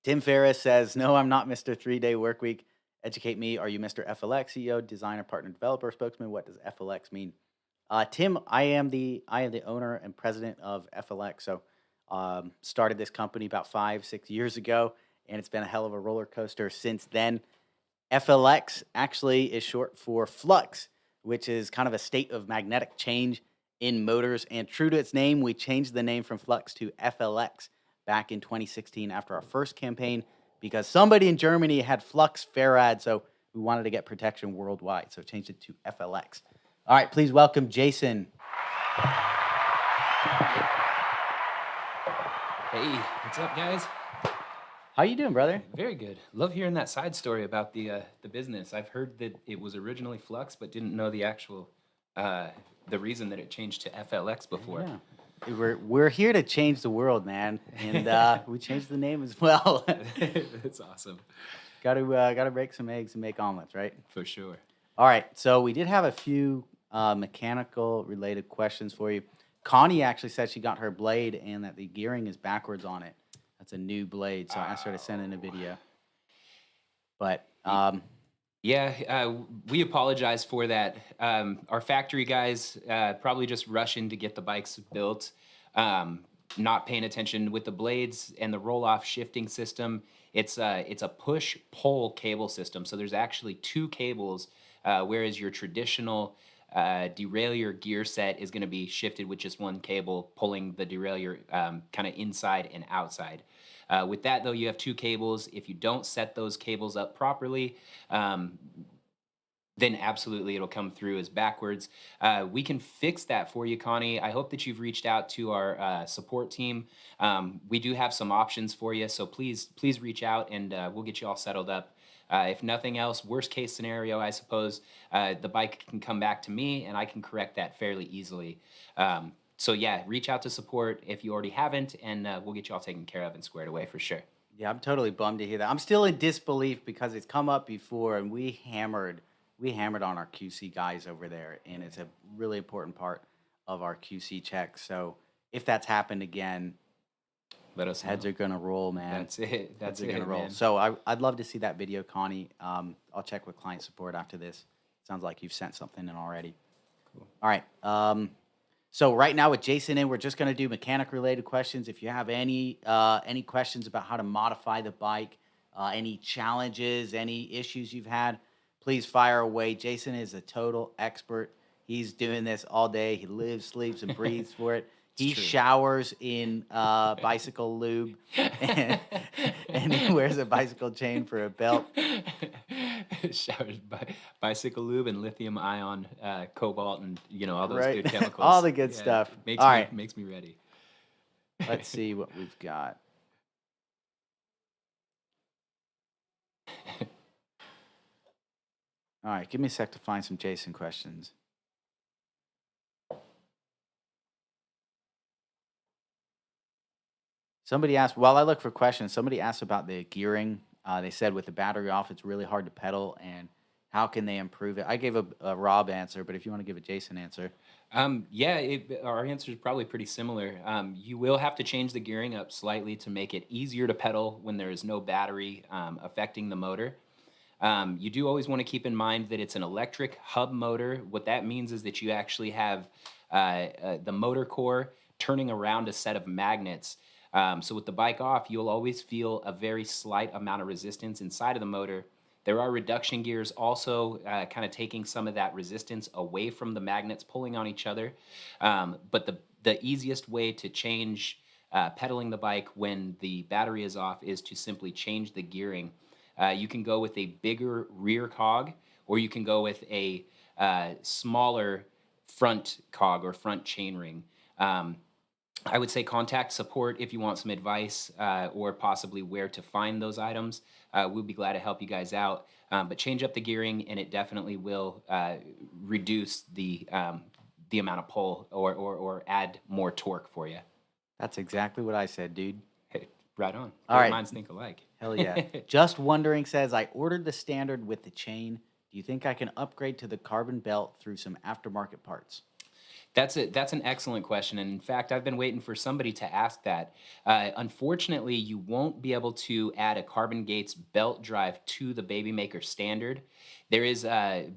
Tim Ferriss says, no, I'm not Mr. 3-Day Work Week. Educate me. Are you Mr. FLX CEO, designer, partner, developer, spokesman? What does FLX mean? Tim, I am the owner and president of FLX. So started this company about 5-6 years ago, and it's been a hell of a roller coaster since then. FLX actually is short for flux, which is kind of a state of magnetic change in motors. And true to its name, we changed the name from flux to FLX back in 2016 after our first campaign because somebody in Germany had flux farad. So we wanted to get protection worldwide. So changed it to FLX. All right, please welcome Jason. Hey, what's up, guys? How you doing, brother? Very good. Love hearing that side story about the business. I've heard that it was originally Flux, but didn't know the actual the reason that it changed to FLX before. Yeah. We're here to change the world, man, and we changed the name as well. That's awesome. Gotta break some eggs and make omelets, right? For sure. All right, so we did have a few mechanical related questions for you. Connie actually said she got her blade and that the gearing is backwards on it. That's a new blade, so I asked her to send in a video. But Yeah, we apologize for that. Our factory guys probably just rushing to get the bikes built, not paying attention with the blades and the roll-off shifting system. It's a push-pull cable system, so there's actually two cables, whereas your traditional derailleur gear set is going to be shifted with just one cable pulling the derailleur kind of inside and outside. With that, though, you have two cables. If you don't set those cables up properly, then absolutely it'll come through as backwards. We can fix that for you, Connie. I hope that you've reached out to our support team. We do have some options for you, so please reach out and we'll get you all settled up. If nothing else, worst case scenario, I suppose, the bike can come back to me and I can correct that fairly easily. So yeah, reach out to support if you already haven't, and we'll get you all taken care of and squared away for sure. yeah, I'm totally bummed to hear that. I'm still in disbelief because it's come up before, and we hammered on our QC guys over there, and it's a really important part of our QC checks. So if that's happened again, Let us know. heads are gonna roll, man. That's it. That's Heads are it, gonna roll. man. So I'd love to see that video, Connie. I'll check with client support after this. Sounds like you've sent something in already. Cool. All right. So right now with Jason in, we're just gonna do mechanic related questions. If you have any questions about how to modify the bike, any challenges, any issues you've had, please fire away. Jason is a total expert. He's doing this all day. He lives, sleeps, and breathes for it. He true. showers in bicycle lube, and he wears a bicycle chain for a belt. Showers by bicycle lube and lithium ion, cobalt, and all those Right. good chemicals. All the good stuff. Makes All me right. makes me ready. Let's see what we've got. All right, give me a sec to find some Jason questions. Somebody asked, while I look for questions, somebody asked about the gearing. They said with the battery off, it's really hard to pedal, and how can they improve it? I gave a Rob answer, but if you want to give a Jason answer. Yeah, our answer is probably pretty similar. You will have to change the gearing up slightly to make it easier to pedal when there is no battery affecting the motor. You do always want to keep in mind that it's an electric hub motor. What that means is that you actually have the motor core turning around a set of magnets. So with the bike off, you'll always feel a very slight amount of resistance inside of the motor. There are reduction gears also kind of taking some of that resistance away from the magnets pulling on each other. But the easiest way to change pedaling the bike when the battery is off is to simply change the gearing. You can go with a bigger rear cog, or you can go with a smaller front cog or front chainring. I would say contact support if you want some advice or possibly where to find those items. We'll be glad to help you guys out. But change up the gearing, and it definitely will reduce the amount of pull or add more torque for you. That's exactly what I said, dude. Hey, right on. All Great right. minds think alike. Hell yeah. Just Wondering says, I ordered the standard with the chain. Do you think I can upgrade to the carbon belt through some aftermarket parts? That's an excellent question, and in fact, I've been waiting for somebody to ask that. Unfortunately, you won't be able to add a Carbon Gates belt drive to the Baby Maker standard. There is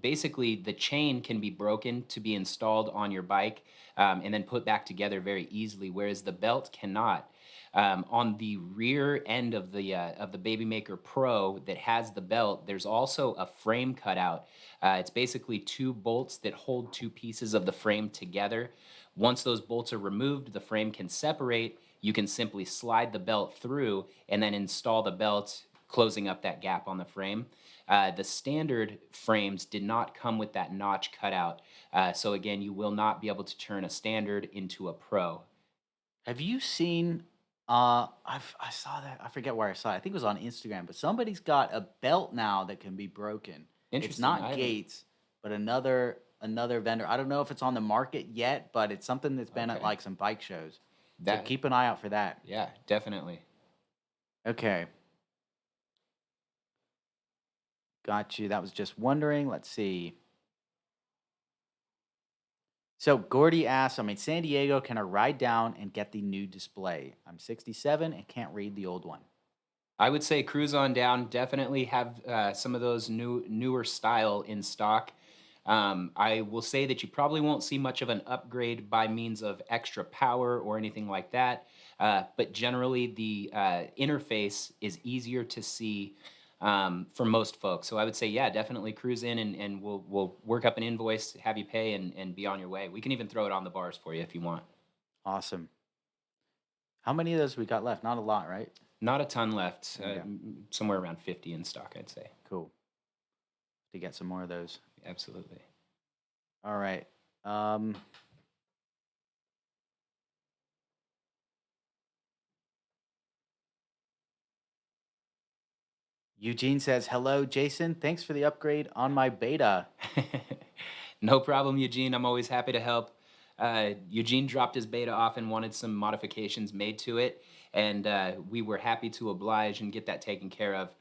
basically the chain can be broken to be installed on your bike and then put back together very easily, whereas the belt cannot. On the rear end of the Baby Maker Pro that has the belt, there's also a frame cutout. It's basically two bolts that hold two pieces of the frame together. Once those bolts are removed, the frame can separate. You can simply slide the belt through and then install the belt, closing up that gap on the frame. The standard frames did not come with that notch cutout. So again, you will not be able to turn a standard into a Pro. Have you seen? I saw that. I forget where I saw it. I think it was on Instagram. But somebody's got a belt now that can be broken. It's Interesting. I not haven't- Gates, but another vendor. I don't know if it's on the market yet, but it's something that's been at Okay. like some bike shows. So That keep an eye out for that. Yeah, definitely. Okay, got you. That was Just Wondering. Let's see. So Gordy asks, I'm in San Diego. Can I ride down and get the new display? I'm 67 and can't read the old one. I would say cruise on down. Definitely have some of those newer style in stock. I will say that you probably won't see much of an upgrade by means of extra power or anything like that. But generally, the interface is easier to see for most folks. So I would say, yeah, definitely cruise in and we'll work up an invoice, have you pay, and be on your way. We can even throw it on the bars for you if you want. Awesome. How many of those we got left? Not a lot, right? Not a ton left. Okay. Somewhere around 50 in stock, I'd say. Cool. To get some more of those. Absolutely. All right. Eugene says, hello, Jason. Thanks for the upgrade on my beta. No problem, Eugene. I'm always happy to help. Eugene dropped his beta off and wanted some modifications made to it, and we were happy to oblige and get that taken care of.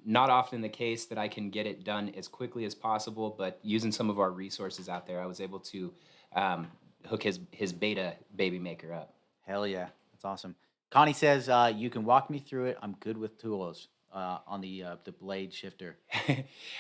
Not often the case that I can get it done as quickly as possible, but using some of our resources out there, I was able to hook his beta Baby Maker up. Hell yeah. That's awesome. Connie says, you can walk me through it. I'm good with tools on the blade shifter.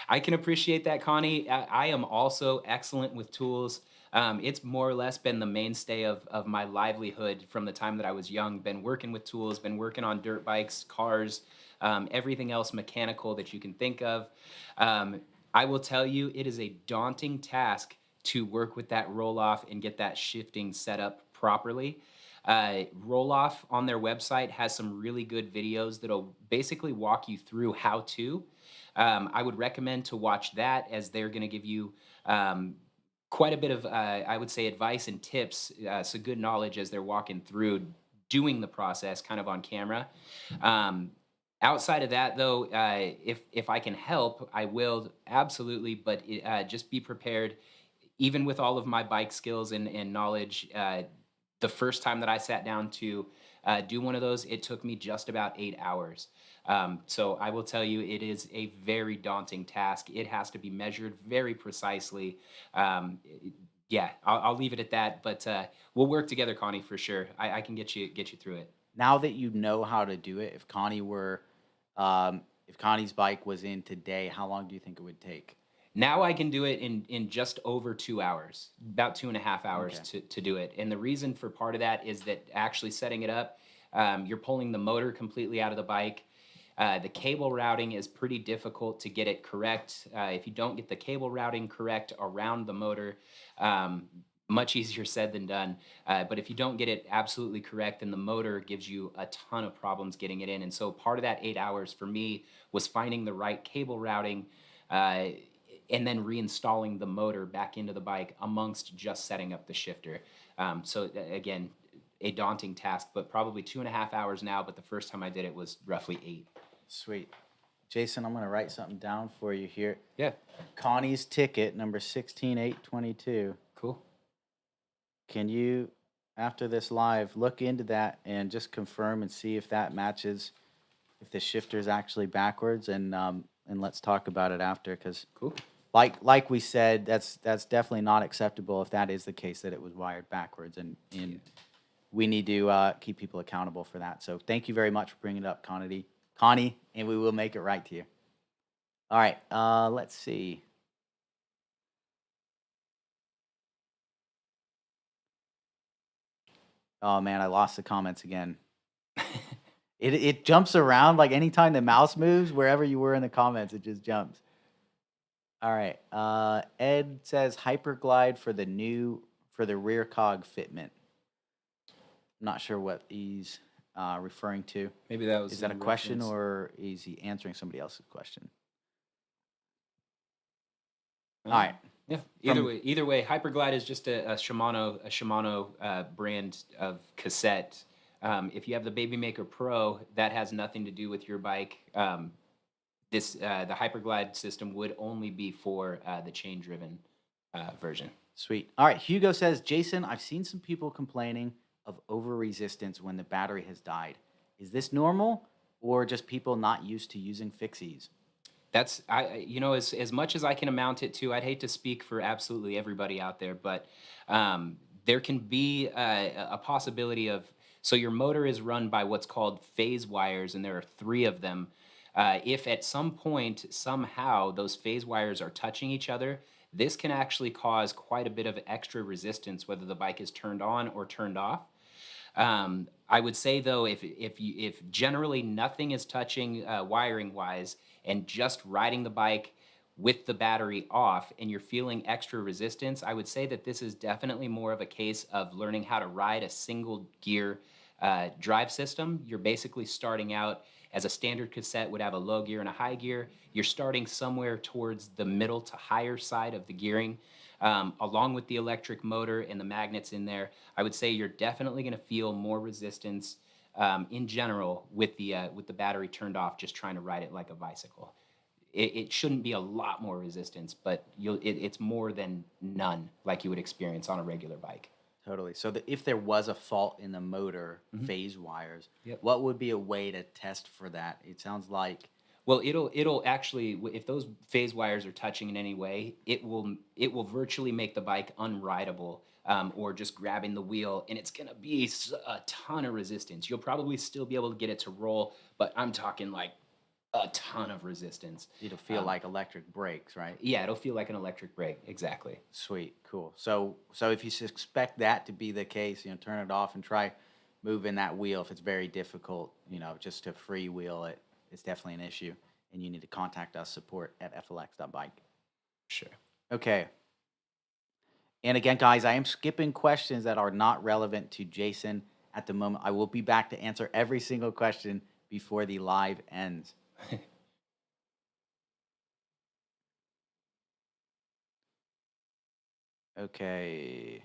I can appreciate that, Connie. I am also excellent with tools. It's more or less been the mainstay of my livelihood from the time that I was young. Been working with tools, been working on dirt bikes, cars, everything else mechanical that you can think of. I will tell you, it is a daunting task to work with that roll off and get that shifting set up properly. Roll Off on their website has some really good videos that'll basically walk you through how to. I would recommend to watch that, as they're going to give you quite a bit of, I would say, advice and tips, so good knowledge as they're walking through doing the process kind of on camera. Outside of that, though, if I can help, I will absolutely, but just be prepared. Even with all of my bike skills and knowledge, the first time that I sat down to do one of those, it took me just about 8 hours. So I will tell you, it is a very daunting task. It has to be measured very precisely. Yeah, I'll leave it at that. But we'll work together, Connie, for sure. I can get you through it. Now that you know how to do it, if Connie's bike was in today, how long do you think it would take? Now I can do it in just over 2 hours, about 2.5 hours Okay. to do it. And the reason for part of that is that actually setting it up, you're pulling the motor completely out of the bike. The cable routing is pretty difficult to get it correct. If you don't get the cable routing correct around the motor, much easier said than done. But if you don't get it absolutely correct, then the motor gives you a ton of problems getting it in. And so part of that 8 hours for me was finding the right cable routing, and then reinstalling the motor back into the bike amongst just setting up the shifter. So again, a daunting task, but probably 2.5 hours now. But the first time I did it was roughly 8. Sweet. Jason, I'm going to write something down for you here. Yeah, Connie's ticket, number 16822. cool. Can you, after this live, look into that and just confirm and see if that matches, if the shifter is actually backwards, and let's talk about it after, because Cool. like we said, that's definitely not acceptable if that is the case, that it was wired backwards, and we need to keep people accountable for that. So thank you very much for bringing it up, Connie, and we will make it right to you. All right, let's see. Oh man, I lost the comments again. It jumps around, like anytime the mouse moves, wherever you were in the comments, it just jumps. All right. Ed says hyperglide for the rear cog fitment. I'm not sure what he's referring to. Maybe that was Is that a in question, reference- or is he answering somebody else's question? Um, All right. Yeah. From- Either way, Hyperglide is just a Shimano brand of cassette. If you have the Babymaker Pro, that has nothing to do with your bike. The Hyperglide system would only be for the chain-driven version. Sweet. All right. Hugo says, Jason, I've seen some people complaining of over resistance when the battery has died. Is this normal, or just people not used to using fixies? That's as much as I can amount it to. I'd hate to speak for absolutely everybody out there, but there can be a possibility of, so your motor is run by what's called phase wires, and there are 3 of them. If at some point somehow those phase wires are touching each other, this can actually cause quite a bit of extra resistance, whether the bike is turned on or turned off. I would say though, if generally nothing is touching wiring wise, and just riding the bike with the battery off, and you're feeling extra resistance, I would say that this is definitely more of a case of learning how to ride a single gear drive system. You're basically starting out as a standard cassette would have a low gear and a high gear. You're starting somewhere towards the middle to higher side of the gearing. Along with the electric motor and the magnets in there, I would say you're definitely going to feel more resistance in general with the battery turned off, just trying to ride it like a bicycle. It shouldn't be a lot more resistance, but it's more than none like you would experience on a regular bike. Totally. So if there was a fault in the motor phase wires, Yep. what would be a way to test for that? It sounds like Well, it'll actually, if those phase wires are touching in any way, it will virtually make the bike unrideable, or just grabbing the wheel, and it's gonna be a ton of resistance. You'll probably still be able to get it to roll, but I'm talking like a ton of resistance. it'll feel like electric brakes, right? Yeah, it'll feel like an electric brake. Exactly. Sweet, cool. So if you suspect that to be the case, turn it off and try moving that wheel. If it's very difficult, just to freewheel it, it's definitely an issue, and you need to contact us, support at flx.bike. Sure. Okay. And again, guys, I am skipping questions that are not relevant to Jason at the moment. I will be back to answer every single question before the live ends. Okay.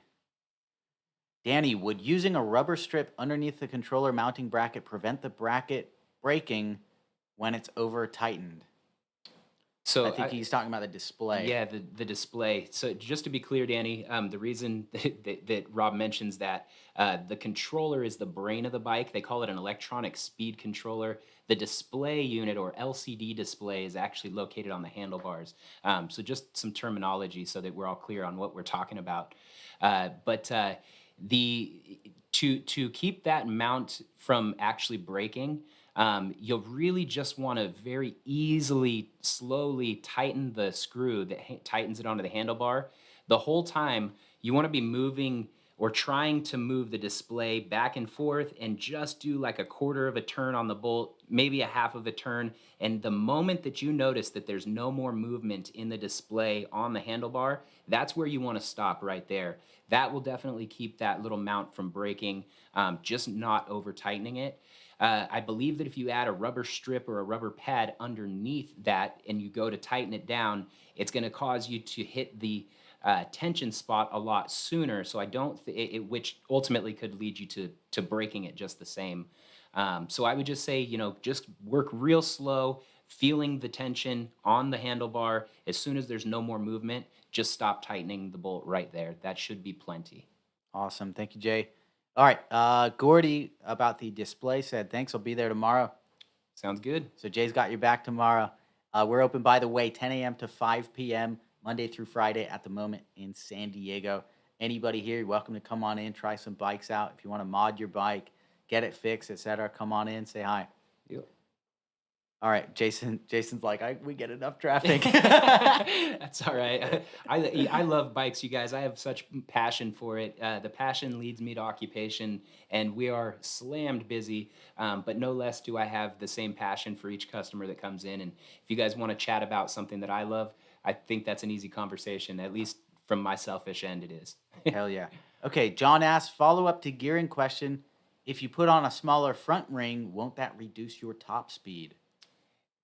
Danny, would using a rubber strip underneath the controller mounting bracket prevent the bracket breaking when it's over tightened? So I think he's talking about the display. Yeah, the display. So just to be clear, Danny, the reason that Rob mentions that the controller is the brain of the bike. They call it an electronic speed controller. The display unit, or LCD display, is actually located on the handlebars. So just some terminology so that we're all clear on what we're talking about. But to keep that mount from actually breaking, you'll really just want to very easily, slowly tighten the screw that tightens it onto the handlebar. The whole time, you want to be moving or trying to move the display back and forth, and just do like a quarter of a turn on the bolt, maybe a half of a turn. And the moment that you notice that there's no more movement in the display on the handlebar, that's where you want to stop right there. That will definitely keep that little mount from breaking, just not over tightening it. I believe that if you add a rubber strip or a rubber pad underneath that and you go to tighten it down, it's going to cause you to hit the tension spot a lot sooner. So I don't, which ultimately could lead you to breaking it just the same. So I would just say, just work real slow, feeling the tension on the handlebar. As soon as there's no more movement, just stop tightening the bolt right there. That should be plenty. Awesome. Thank you, Jay. All right. Gordy about the display said, thanks. I'll be there tomorrow. Sounds good. So Jay's got your back tomorrow. We're open, by the way, 10 a.m. to 5 p.m. Monday through Friday at the moment in San Diego. Anybody here, you're welcome to come on in, try some bikes out. If you want to mod your bike, get it fixed, etc., come on in, say hi. Yep. All right, Jason's like, we get enough traffic. That's all right. I love bikes, you guys. I have such passion for it. The passion leads me to occupation, and we are slammed busy. But no less do I have the same passion for each customer that comes in. And if you guys want to chat about something that I love, I think that's an easy conversation. At least from my selfish end, it is. Hell yeah. Okay, John asks, follow up to gearing question. If you put on a smaller front ring, won't that reduce your top speed?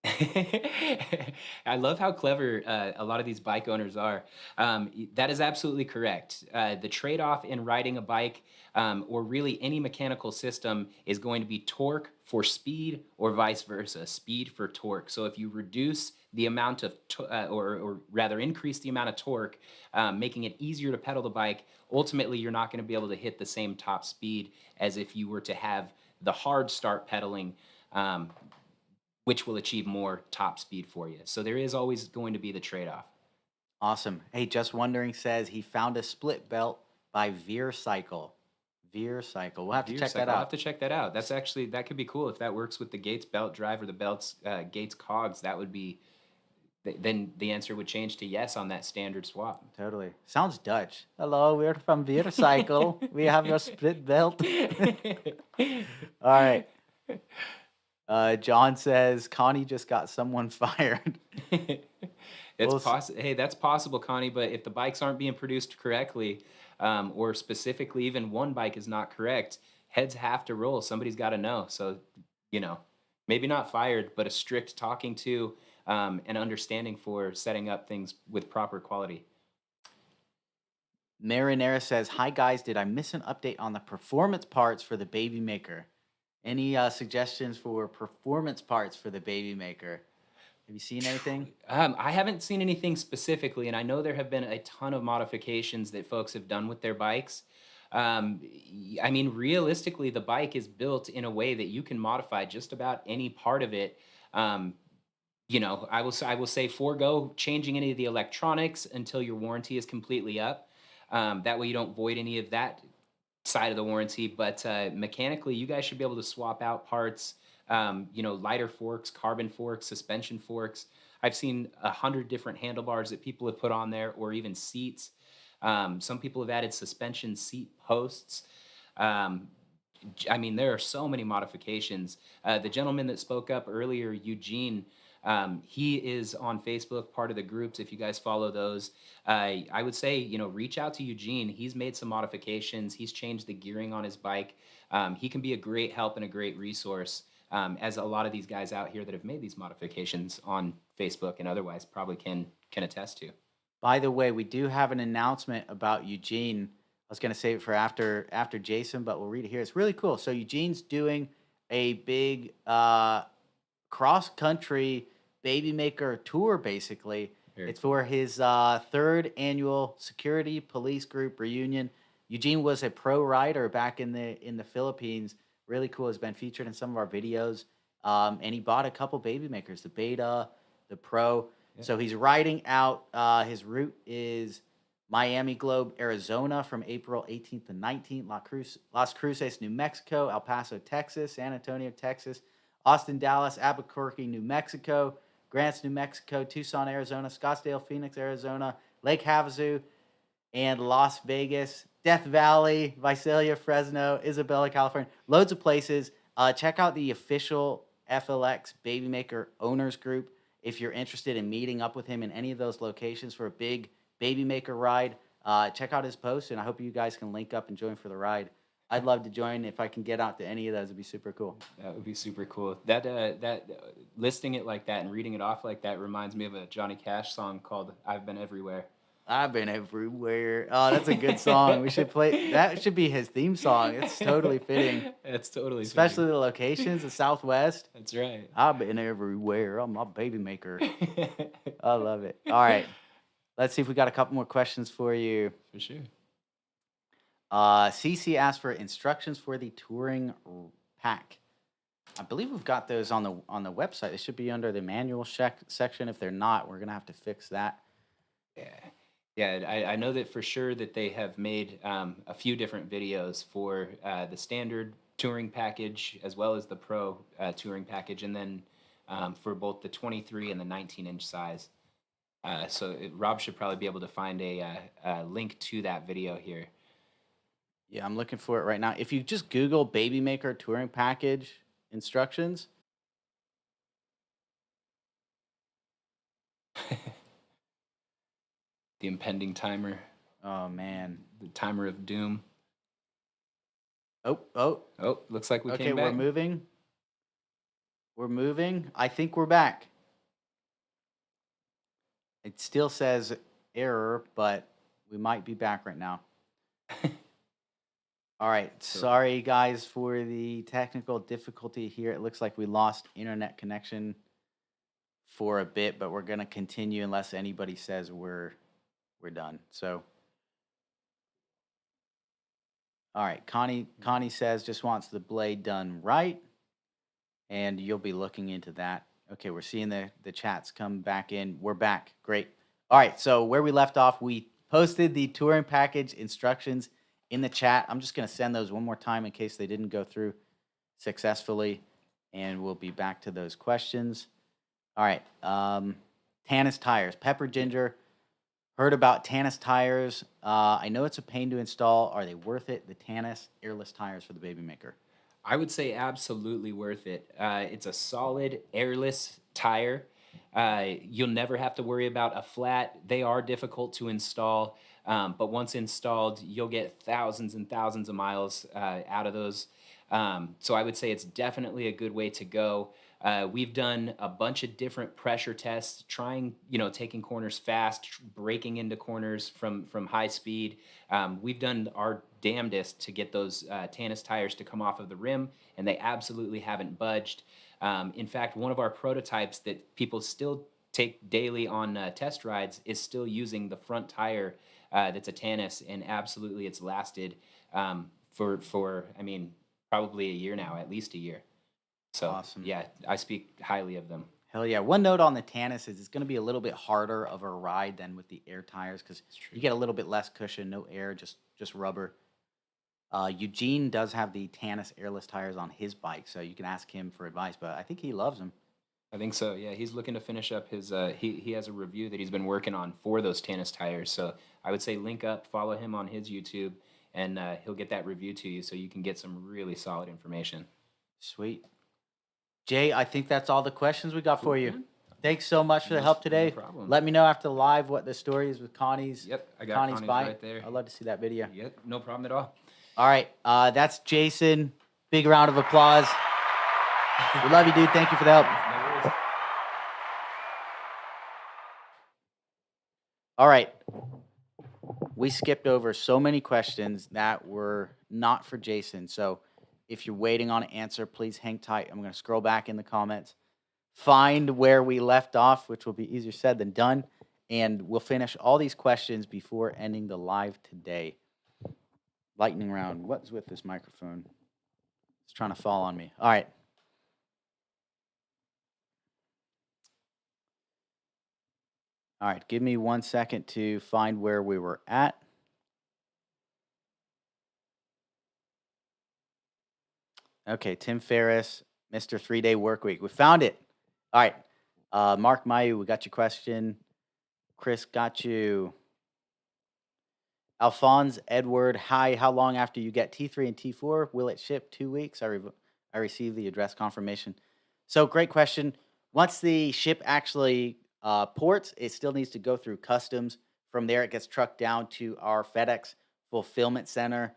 I love how clever a lot of these bike owners are. That is absolutely correct. The trade-off in riding a bike, or really any mechanical system, is going to be torque for speed or vice versa, speed for torque. So if you reduce the amount of, or rather increase the amount of torque, making it easier to pedal the bike, ultimately you're not going to be able to hit the same top speed as if you were to have the hard start pedaling, which will achieve more top speed for you. So there is always going to be the trade-off. Awesome. Hey, Just Wondering says he found a split belt by Veer Cycle. Veer Cycle. We'll have to check that I'll out. have to check that out. That's actually, that could be cool if that works with the Gates belt drive or the belts Gates cogs. That would be, then the answer would change to yes on that standard swap. Totally. Sounds Dutch. Hello, we're from Veer Cycle. We have your split belt. All right. John says Connie just got someone fired. Hey, that's possible, Connie. But if the bikes aren't being produced correctly, or specifically even one bike is not correct, heads have to roll. Somebody's got to know. So, maybe not fired, but a strict talking to and understanding for setting up things with proper quality. Marinera says, hi guys, did I miss an update on the performance parts for the Baby Maker? Any suggestions for performance parts for the Baby Maker? Have you seen anything? I haven't seen anything specifically, and I know there have been a ton of modifications that folks have done with their bikes. I mean, realistically, the bike is built in a way that you can modify just about any part of it. I will say forego changing any of the electronics until your warranty is completely up. That way you don't void any of that side of the warranty, but mechanically you guys should be able to swap out parts, lighter forks, carbon forks, suspension forks. I've seen 100 different handlebars that people have put on there, or even seats. Some people have added suspension seat posts. I mean, there are so many modifications. The gentleman that spoke up earlier, Eugene, he is on Facebook, part of the groups. If you guys follow those, I would say, reach out to Eugene. He's made some modifications. He's changed the gearing on his bike. He can be a great help and a great resource, as a lot of these guys out here that have made these modifications on Facebook and otherwise probably can attest to. By the way, we do have an announcement about Eugene. I was going to save it for after Jason, but we'll read it here. It's really cool. So Eugene's doing a big cross-country Baby Maker tour, basically. It's for his third annual Security Police Group reunion. Eugene was a pro rider back in the Philippines. Really cool. Has been featured in some of our videos. And he bought a couple Baby Makers, the Beta, the Pro. Yep. So he's riding out. His route is Miami Globe, Arizona from April 18th to 19th, Las Cruces, New Mexico, El Paso, Texas, San Antonio, Texas, Austin, Dallas, Albuquerque, New Mexico, Grants, New Mexico, Tucson, Arizona, Scottsdale, Phoenix, Arizona, Lake Havasu, and Las Vegas, Death Valley, Visalia, Fresno, Isabella, California. Loads of places. Check out the official FLX Baby Maker Owners Group if you're interested in meeting up with him in any of those locations for a big Baby Maker ride. Check out his post, and I hope you guys can link up and join for the ride. I'd love to join. If I can get out to any of those, it'd be super cool. That would be super cool. That listing it like that and reading it off like that reminds me of a Johnny Cash song called "I've Been Everywhere." I've been everywhere. Oh, that's a good song. We should play. That should be his theme song. It's totally fitting, It's totally especially fitting. the locations, the Southwest. That's right. I've been everywhere. I'm a baby maker. I love it. All right, let's see if we got a couple more questions for you. For sure. CC asked for instructions for the touring pack. I believe we've got those on the website. They should be under the manual section. If they're not, we're gonna have to fix that. Yeah. Yeah, I know that for sure that they have made a few different videos for the standard touring package as well as the pro touring package, and then for both the 23 and the 19-inch size. Rob should probably be able to find a link to that video here. Yeah, I'm looking for it right now. If you just Google Baby Maker touring package instructions, The impending timer, oh man. the timer of doom. Oh, Oh, looks like we okay, came back. we're moving. We're moving. I think we're back. It still says error, but we might be back right now. All right. Sorry, guys, for the technical difficulty here. It looks like we lost internet connection for a bit, but we're going to continue unless anybody says we're done. So, all right. Connie says just wants the blade done right, and you'll be looking into that. Okay, we're seeing the chats come back in. We're back. Great. All right, so where we left off, we posted the touring package instructions in the chat. I'm just going to send those one more time in case they didn't go through successfully, and we'll be back to those questions. All right, Tannis tires. Pepper Ginger, heard about Tannis tires. I know it's a pain to install. Are they worth it? The Tannis airless tires for the Baby Maker. I would say absolutely worth it. It's a solid airless tire. You'll never have to worry about a flat. They are difficult to install, but once installed, you'll get thousands and thousands of miles out of those. So I would say it's definitely a good way to go. We've done a bunch of different pressure tests, trying, taking corners fast, breaking into corners from high speed. We've done our damnedest to get those Tannis tires to come off of the rim, and they absolutely haven't budged. In fact, one of our prototypes that people still take daily on test rides is still using the front tire that's a Tannis, and absolutely it's lasted for probably a year now, at least a year. So, Awesome. yeah, I speak highly of them. Hell yeah. One note on the Tannis is it's going to be a little bit harder of a ride than with the air tires because you get a little bit less cushion, no air, just rubber. Eugene does have the Tannis airless tires on his bike, so you can ask him for advice, but I think he loves them. I think so. Yeah, he's looking to finish up his. He has a review that he's been working on for those Tannis tires. So I would say link up, follow him on his YouTube, and he'll get that review to you so you can get some really solid information. Sweet. Jay, I think that's all the questions we got for you. Thanks so much for the help today. No problem. Let me know after live what the story is with Connie's. Yep, I got Connie's Connie's bike. right there. I'd love to see that video. Yep, no problem at all. All right, that's Jason. Big round of applause. We love you, dude. Thank you for the help. No worries. All right. We skipped over so many questions that were not for Jason. So if you're waiting on an answer, please hang tight. I'm going to scroll back in the comments, find where we left off, which will be easier said than done. And we'll finish all these questions before ending the live today. Lightning round. What's with this microphone? It's trying to fall on me. All right. All right, give me 1 second to find where we were at. Okay, Tim Ferriss, Mr. 3-Day Work Week. We found it. All right, Mark Mayu, we got your question. Chris got you. Alphonse Edward, hi, how long after you get T3 and T4 will it ship? 2 weeks? I received the address confirmation. So great question. Once the ship actually ports, it still needs to go through customs. From there, it gets trucked down to our FedEx fulfillment center,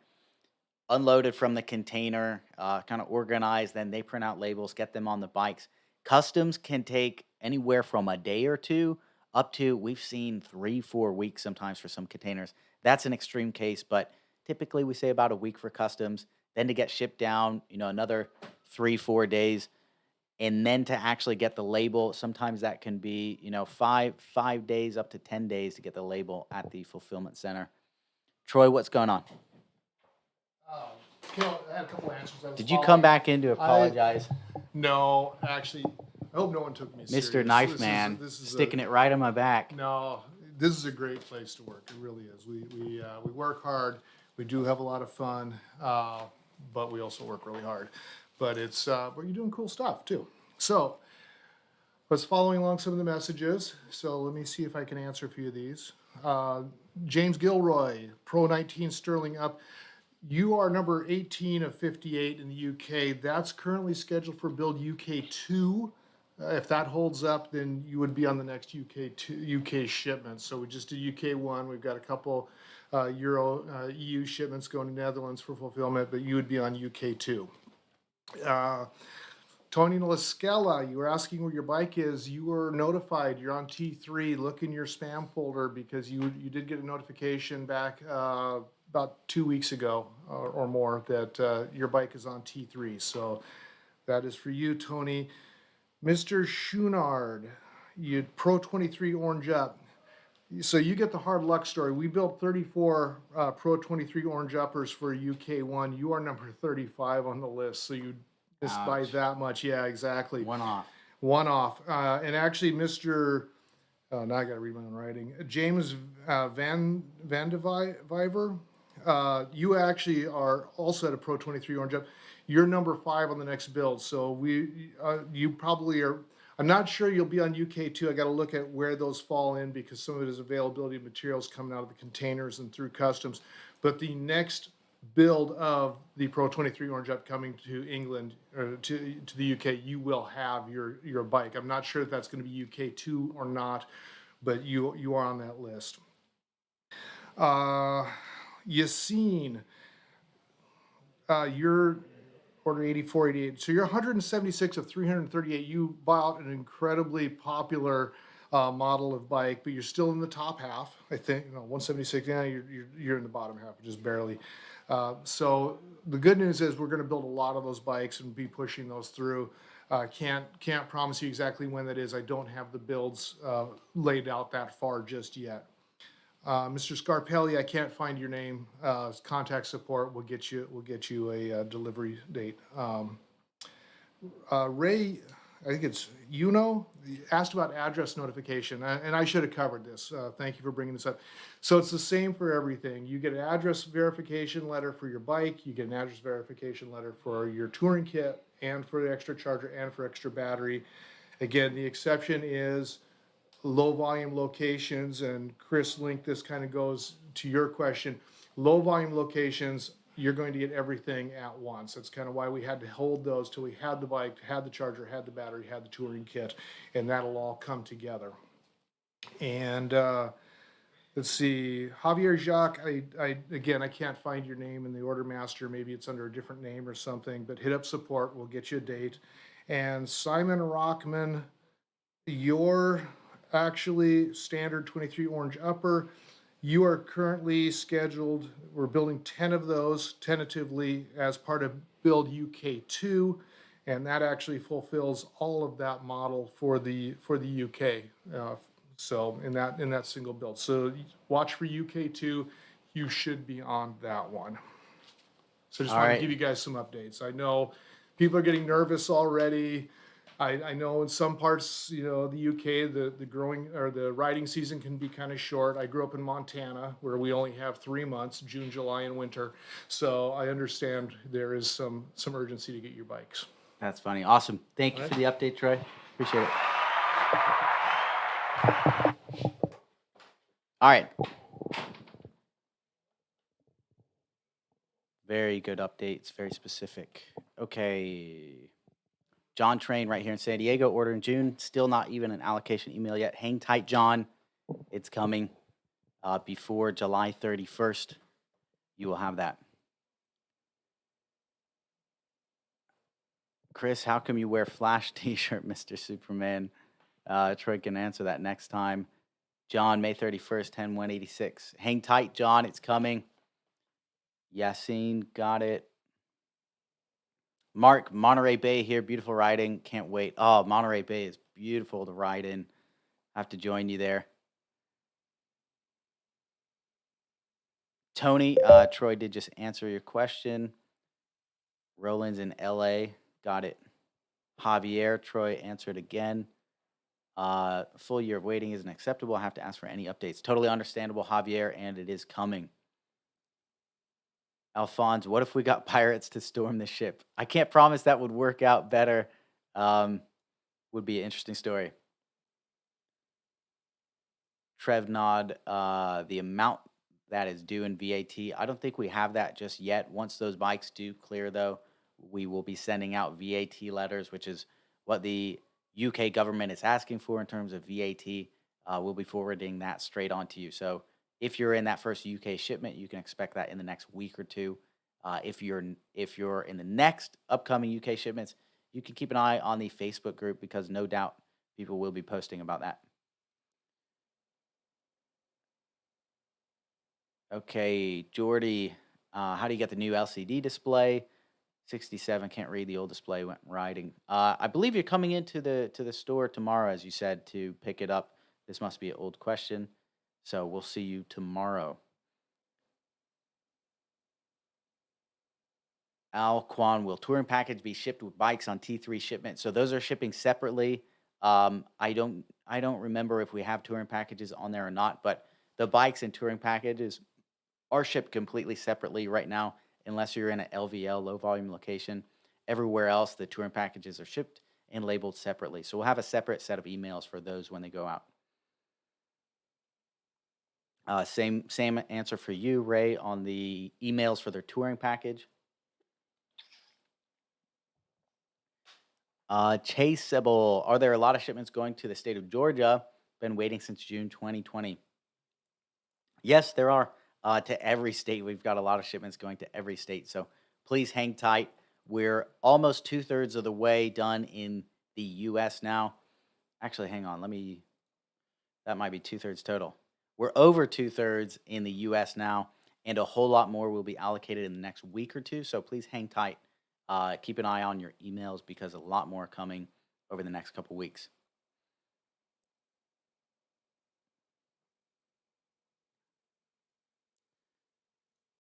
unloaded from the container, kind of organized. Then they print out labels, get them on the bikes. Customs can take anywhere from a day or two up to, we've seen 3, 4 weeks sometimes for some containers. That's an extreme case, but typically we say about a week for customs, then to get shipped down, another 3, 4 days, and then to actually get the label. Sometimes that can be, 5 days up to 10 days to get the label at the fulfillment center. Troy, what's going on? I had a couple answers. Did you come back in to apologize? No, actually, I hope no one took me serious. Mr. Knife Man, sticking it right on my back. No, this is a great place to work. It really is. We work hard. We do have a lot of fun, but we also work really hard. But but you're doing cool stuff too. So, I was following along some of the messages. So let me see if I can answer a few of these. James Gilroy, Pro 19 Sterling up. You are number 18 of 58 in the UK. That's currently scheduled for build UK 2. If that holds up, then you would be on the next UK shipment. So we just did UK 1. We've got a couple EU shipments going to Netherlands for fulfillment, but you would be on UK 2. Tony Lascella, you were asking where your bike is. You were notified. You're on T3. Look in your spam folder because you did get a notification back about 2 weeks ago or more that your bike is on T3. So that is for you, Tony. Mr. Schunard, you Pro 23 Orange Up. So you get the hard luck story. We built 34 Pro 23 Orange Uppers for UK 1. You are number 35 on the list. So you missed by that much. Yeah, exactly. One off. And actually, Mr. Now I got to read my own writing. James Van de Viver, you actually are also at a Pro 23 Orange Up. You're number 5 on the next build. So you probably are. I'm not sure you'll be on UK 2. I got to look at where those fall in because some of it is availability of materials coming out of the containers and through customs. But the next build of the Pro 23 Orange Up coming to England or to the UK, you will have your bike. I'm not sure if that's going to be UK 2 or not, but you are on that list. Yassine, you're order 84, 88. So you're 176 of 338. You bought an incredibly popular model of bike, but you're still in the top half. I think 176. Yeah, you're in the bottom half, just barely. So the good news is we're going to build a lot of those bikes and be pushing those through. Can't promise you exactly when that is. I don't have the builds laid out that far just yet. Mr. Scarpelli, I can't find your name. Contact support will get you a delivery date. Ray, I think it's asked about address notification, and I should have covered this. Thank you for bringing this up. So it's the same for everything. You get an address verification letter for your bike. You get an address verification letter for your touring kit and for the extra charger and for extra battery. Again, the exception is low volume locations, and Chris Link, this kind of goes to your question. Low volume locations, you're going to get everything at once. That's kind of why we had to hold those till we had the bike, had the charger, had the battery, had the touring kit, and that'll all come together. And let's see, Javier Jacques, again, I can't find your name in the order master. Maybe it's under a different name or something, but hit up support. We'll get you a date. And Simon Rockman, your actually standard 23 Orange Upper. You are currently scheduled, we're building 10 of those tentatively as part of build UK 2, and that actually fulfills all of that model for the UK. So in that single build. So watch for UK 2, you should be on that one. So just want to give you guys some updates. I know people are getting nervous already. I know in some parts, the UK, the growing or the riding season can be kind of short. I grew up in Montana where we only have 3 months, June, July, and winter. So I understand there is some urgency to get your bikes. That's funny. Awesome. Thank you for the update, Troy. Appreciate it. All right. Very good updates, very specific. Okay. John Train right here in San Diego, order in June. Still not even an allocation email yet. Hang tight, John. It's coming before July 31st. You will have that. Chris, how come you wear Flash t-shirt, Mr. Superman? Troy can answer that next time. John, May 31st, 10/186. Hang tight, John. It's coming. Yassine, got it. Mark, Monterey Bay here. Beautiful riding. Can't wait. Oh, Monterey Bay is beautiful to ride in. I have to join you there. Tony, Troy did just answer your question. Roland's in LA. Got it. Javier, Troy answered again. Full year of waiting isn't acceptable. I have to ask for any updates. Totally understandable, Javier, and it is coming. Alphonse, what if we got pirates to storm the ship? I can't promise that would work out better. Would be an interesting story. Trevnod, the amount that is due in VAT, I don't think we have that just yet. Once those bikes do clear, though, we will be sending out VAT letters, which is what the UK government is asking for in terms of VAT. We'll be forwarding that straight on to you. So if you're in that first UK shipment, you can expect that in the next week or two. If you're in the next upcoming UK shipments, you can keep an eye on the Facebook group because no doubt people will be posting about that. Okay, Jordy, how do you get the new LCD display? 67 can't read the old display. Went riding. I believe you're coming into the store tomorrow, as you said, to pick it up. This must be an old question, so we'll see you tomorrow. Al Kwan, will touring package be shipped with bikes on T3 shipment? So those are shipping separately. I don't remember if we have touring packages on there or not, but the bikes and touring packages are shipped completely separately right now, unless you're in an LVL, low volume location. Everywhere else, the touring packages are shipped and labeled separately. So we'll have a separate set of emails for those when they go out. Same answer for you, Ray, on the emails for their touring package. Chase Sybil, are there a lot of shipments going to the state of Georgia? Been waiting since June 2020. Yes, there are. To every state, we've got a lot of shipments going to every state. So please hang tight. We're almost 2/3 of the way done in the U.S. now. Actually, hang on. That might be 2/3 total. We're over 2/3 in the U.S. now, and a whole lot more will be allocated in the next week or two. So please hang tight. Keep an eye on your emails because a lot more are coming over the next couple weeks.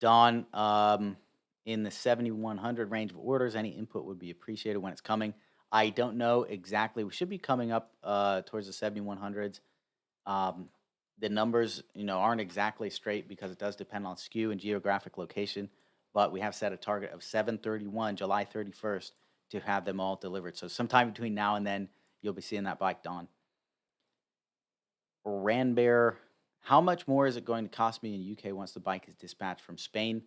Don, in the 7,100 range of orders, any input would be appreciated when it's coming. I don't know exactly. We should be coming up towards the 7,100s. The numbers, aren't exactly straight because it does depend on SKU and geographic location. But we have set a target of 7/31, July 31st, to have them all delivered. So sometime between now and then, you'll be seeing that bike, Don. Ranbear, how much more is it going to cost me in UK once the bike is dispatched from Spain?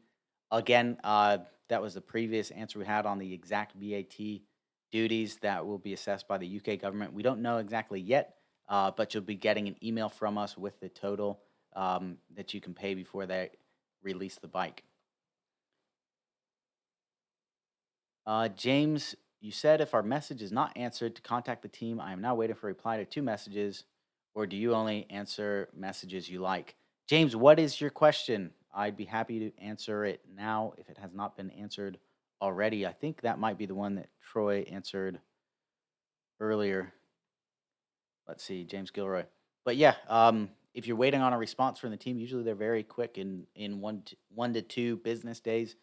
Again, that was the previous answer we had on the exact VAT duties that will be assessed by the UK government. We don't know exactly yet, but you'll be getting an email from us with the total that you can pay before they release the bike. James, you said if our message is not answered to contact the team, I am now waiting for a reply to 2 messages, or do you only answer messages you like? James, what is your question? I'd be happy to answer it now if it has not been answered already. I think that might be the one that Troy answered earlier. Let's see, James Gilroy. But yeah, if you're waiting on a response from the team, usually they're very quick in 1 to 2 business days.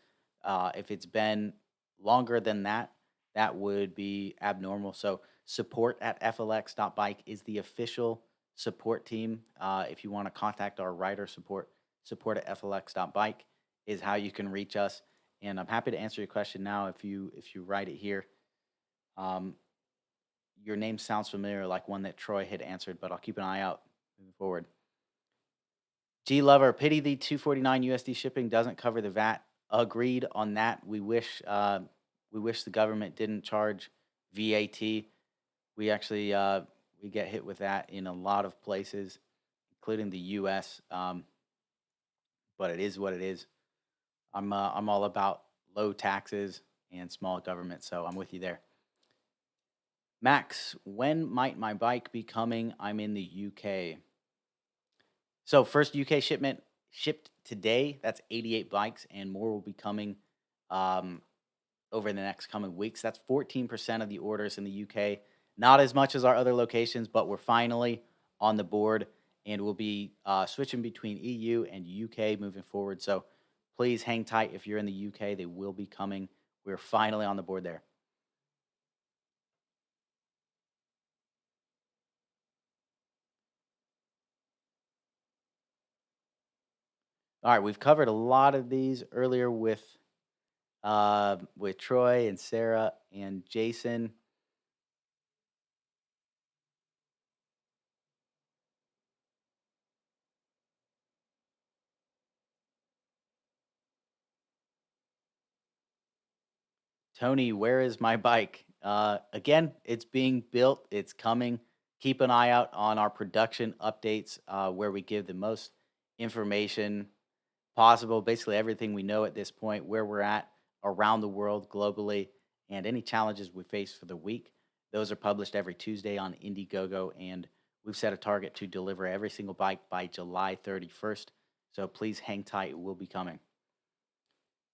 If it's been longer than that, that would be abnormal. So support at FLX.bike is the official support team. If you want to contact our rider support at FLX.bike is how you can reach us. And I'm happy to answer your question now if you write it here. Your name sounds familiar, like one that Troy had answered, but I'll keep an eye out moving forward. G Lover, pity the 249 USD shipping doesn't cover the VAT. Agreed on that. We wish the government didn't charge VAT. We actually we get hit with that in a lot of places, including the U.S. But it is what it is. I'm all about low taxes and small government, so I'm with you there. Max, when might my bike be coming? I'm in the UK. So first UK shipment shipped today. That's 88 bikes, and more will be coming um, over the next coming weeks. That's 14% of the orders in the UK. Not as much as our other locations, but we're finally on the board, and we'll be switching between EU and UK moving forward. So please hang tight if you're in the UK. They will be coming. We're finally on the board there. All right, we've covered a lot of these earlier with Troy and Sarah and Jason. Tony, where is my bike? Again, it's being built. It's coming. Keep an eye out on our production updates where we give the most information possible, basically everything we know at this point, where we're at around the world globally, and any challenges we face for the week. Those are published every Tuesday on Indiegogo, and we've set a target to deliver every single bike by July 31st. So please hang tight. It will be coming.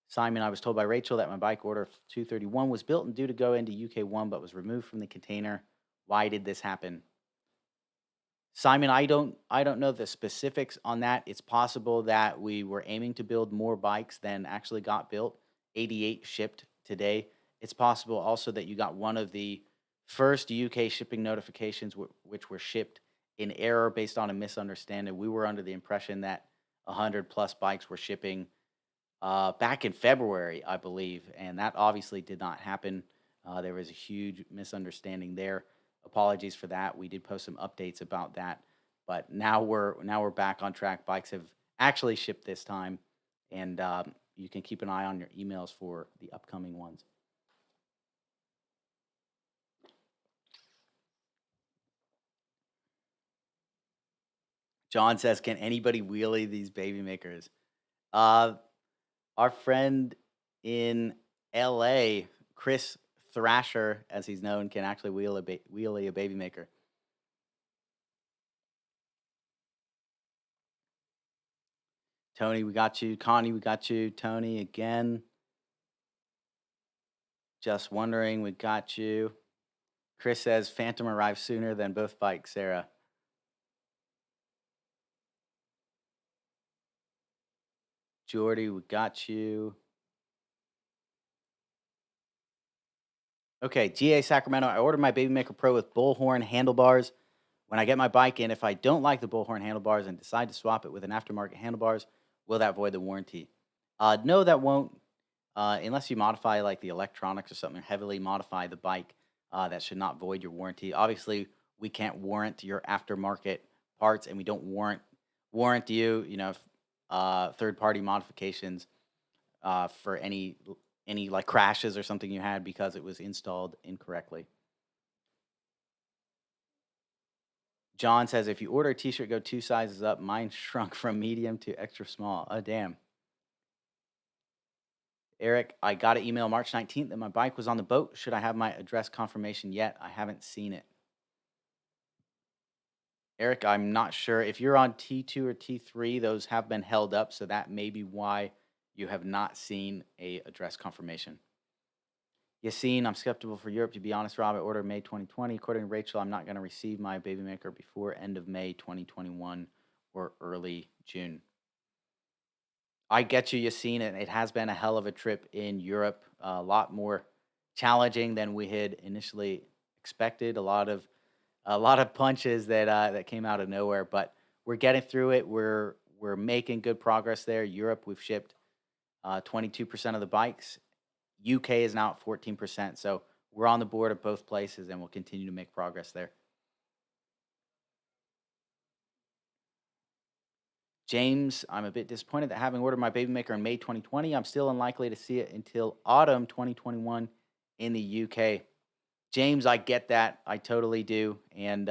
Simon, I was told by Rachel that my bike order 231 was built and due to go into UK1 but was removed from the container. Why did this happen? Simon, I don't know the specifics on that. It's possible that we were aiming to build more bikes than actually got built. 88 shipped today. It's possible also that you got one of the first UK shipping notifications which were shipped in error based on a misunderstanding. We were under the impression that 100 plus bikes were shipping back in February, I believe, and that obviously did not happen. There was a huge misunderstanding there. Apologies for that. We did post some updates about that, but now we're back on track. Bikes have actually shipped this time, and you can keep an eye on your emails for the upcoming ones. John says, "Can anybody wheelie these baby makers?" Uh, our friend in LA, Chris Thrasher, as he's known, can actually wheelie a baby maker. Tony, we got you. Connie, we got you. Tony, again. Just wondering, we got you. Chris says Phantom arrived sooner than both bikes, Sarah. Jordy, we got you. Okay, GA Sacramento. I ordered my Baby Maker Pro with bullhorn handlebars. When I get my bike in, if I don't like the bullhorn handlebars and decide to swap it with an aftermarket handlebars, will that void the warranty? No, that won't. Unless you modify like the electronics or something, or heavily modify the bike, that should not void your warranty. Obviously, we can't warrant your aftermarket parts, and we don't warrant you, third party modifications for any like crashes or something you had because it was installed incorrectly. John says if you order a T-shirt, go 2 sizes up. Mine shrunk from medium to extra small. Oh damn. Eric, I got an email March 19th that my bike was on the boat. Should I have my address confirmation yet? I haven't seen it. Eric, I'm not sure. If you're on T2 or T3, those have been held up, so that may be why you have not seen a address confirmation. Yassine, I'm skeptical for Europe. To be honest, Rob, I ordered May 2020. According to Rachel, I'm not going to receive my baby maker before end of May 2021 or early June. I get you, Yassine, and it has been a hell of a trip in Europe. A lot more challenging than we had initially expected. A lot of punches that came out of nowhere, but we're getting through it. We're making good progress there. Europe, we've shipped 22% of the bikes. UK is now at 14%. So we're on the board of both places, and we'll continue to make progress there. James, I'm a bit disappointed that having ordered my baby maker in May 2020, I'm still unlikely to see it until autumn 2021 in the UK. James, I get that. I totally do. And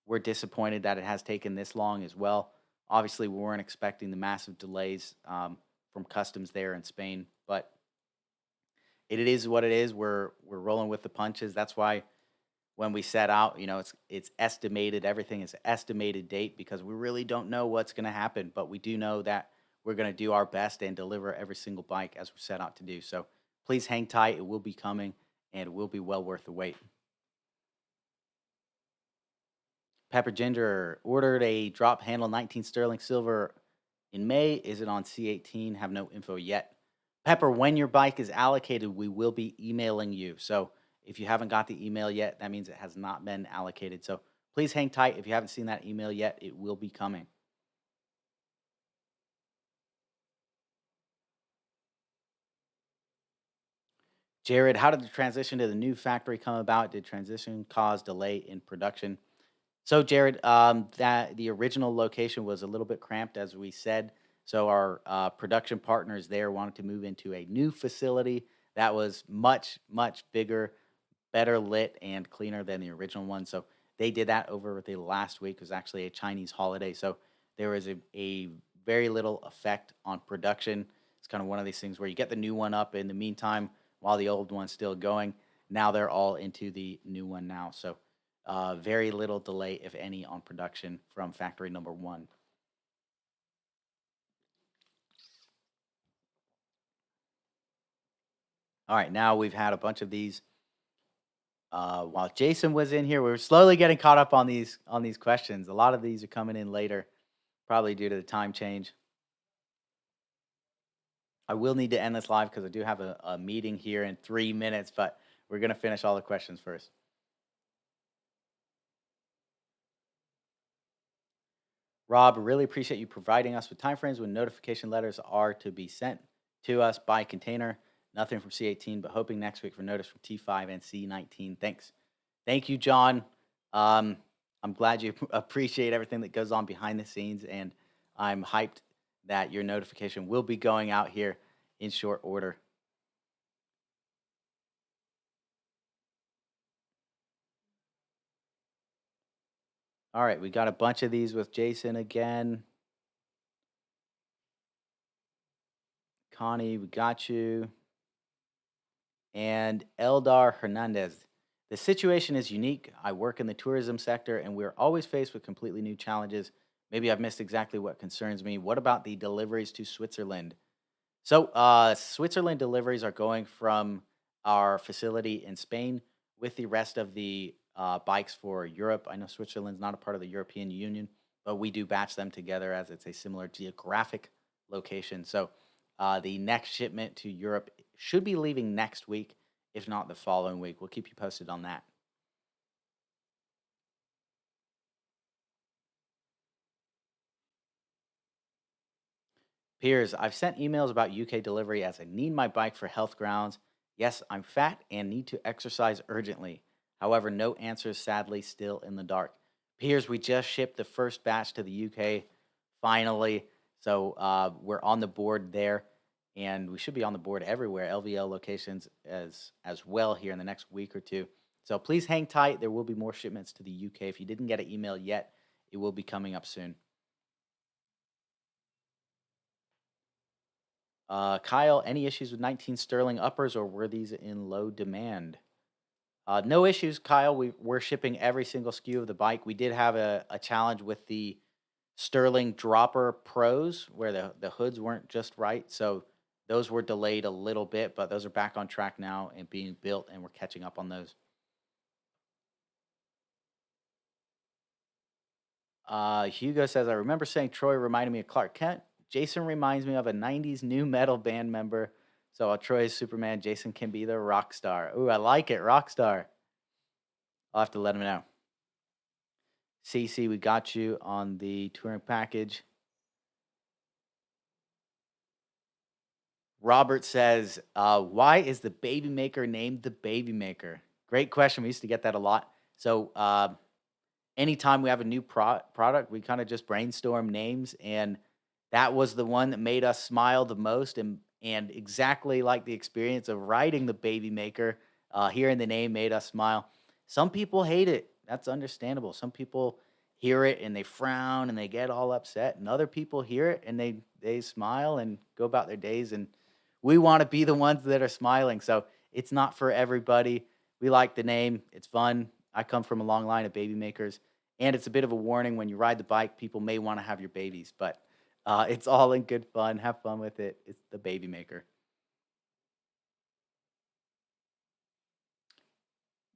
we're disappointed that it has taken this long as well. Obviously, we weren't expecting the massive delays from customs there in Spain, but it is what it is. We're rolling with the punches. That's why when we set out. It's estimated. Everything is estimated date because we really don't know what's going to happen, but we do know that we're going to do our best and deliver every single bike as we set out to do. So please hang tight. It will be coming, and it will be well worth the wait. Pepper Ginger ordered a drop handle 19 sterling silver in May. Is it on C18? Have no info yet. Pepper, when your bike is allocated, we will be emailing you. So if you haven't got the email yet, that means it has not been allocated. So please hang tight. If you haven't seen that email yet, it will be coming. Jared, how did the transition to the new factory come about? Did transition cause delay in production? So, Jared, that the original location was a little bit cramped, as we said. So, our production partners there wanted to move into a new facility that was much, much bigger, better lit, and cleaner than the original one. So, they did that over the last week. It was actually a Chinese holiday. So, there was a very little effect on production. It's kind of one of these things where you get the new one up in the meantime while the old one's still going. Now they're all into the new one now. So, very little delay, if any, on production from factory number one. All right, now we've had a bunch of these. While Jason was in here, we were slowly getting caught up on these questions. A lot of these are coming in later, probably due to the time change. I will need to end this live because I do have a meeting here in 3 minutes, but we're going to finish all the questions first. Rob, really appreciate you providing us with timeframes when notification letters are to be sent to us by container. Nothing from C18, but hoping next week for notice from T5 and C19. Thanks. Thank you, John. I'm glad you appreciate everything that goes on behind the scenes, and I'm hyped that your notification will be going out here in short order. All right, we got a bunch of these with Jason again. Connie, we got you. And Eldar Hernandez. The situation is unique. I work in the tourism sector, and we're always faced with completely new challenges. Maybe I've missed exactly what concerns me. What about the deliveries to Switzerland? So, Switzerland deliveries are going from our facility in Spain with the rest of the bikes for Europe. I know Switzerland's not a part of the European Union, but we do batch them together as it's a similar geographic location. So, the next shipment to Europe should be leaving next week, if not the following week. We'll keep you posted on that. Piers, I've sent emails about UK delivery as I need my bike for health grounds. Yes, I'm fat and need to exercise urgently. However, no answers, sadly, still in the dark. Piers, we just shipped the first batch to the UK finally. So we're on the board there, and we should be on the board everywhere, LVL locations as well here in the next week or two. So please hang tight. There will be more shipments to the UK. If you didn't get an email yet, it will be coming up soon. Kyle, any issues with 19 sterling uppers, or were these in low demand? No issues, Kyle. We're shipping every single SKU of the bike. We did have a challenge with the Sterling Dropper Pros where the hoods weren't just right. So those were delayed a little bit, but those are back on track now and being built, and we're catching up on those. Hugo says, I remember saying Troy reminded me of Clark Kent. Jason reminds me of a 90s new metal band member. So Troy is Superman. Jason can be the rock star. Ooh, I like it. Rock star. I'll have to let him know. CC, we got you on the touring package. Robert says, why is the Baby Maker named the Baby Maker? Great question. We used to get that a lot. So anytime we have a new product, we kind of just brainstorm names, and that was the one that made us smile the most, and exactly like the experience of writing the Baby Maker, hearing the name made us smile. Some people hate it. That's understandable. Some people hear it and they frown and they get all upset, and other people hear it and they smile and go about their days, and we want to be the ones that are smiling. So it's not for everybody. We like the name. It's fun. I come from a long line of baby makers, and it's a bit of a warning when you ride the bike, people may want to have your babies, but it's all in good fun. Have fun with it. It's the baby maker.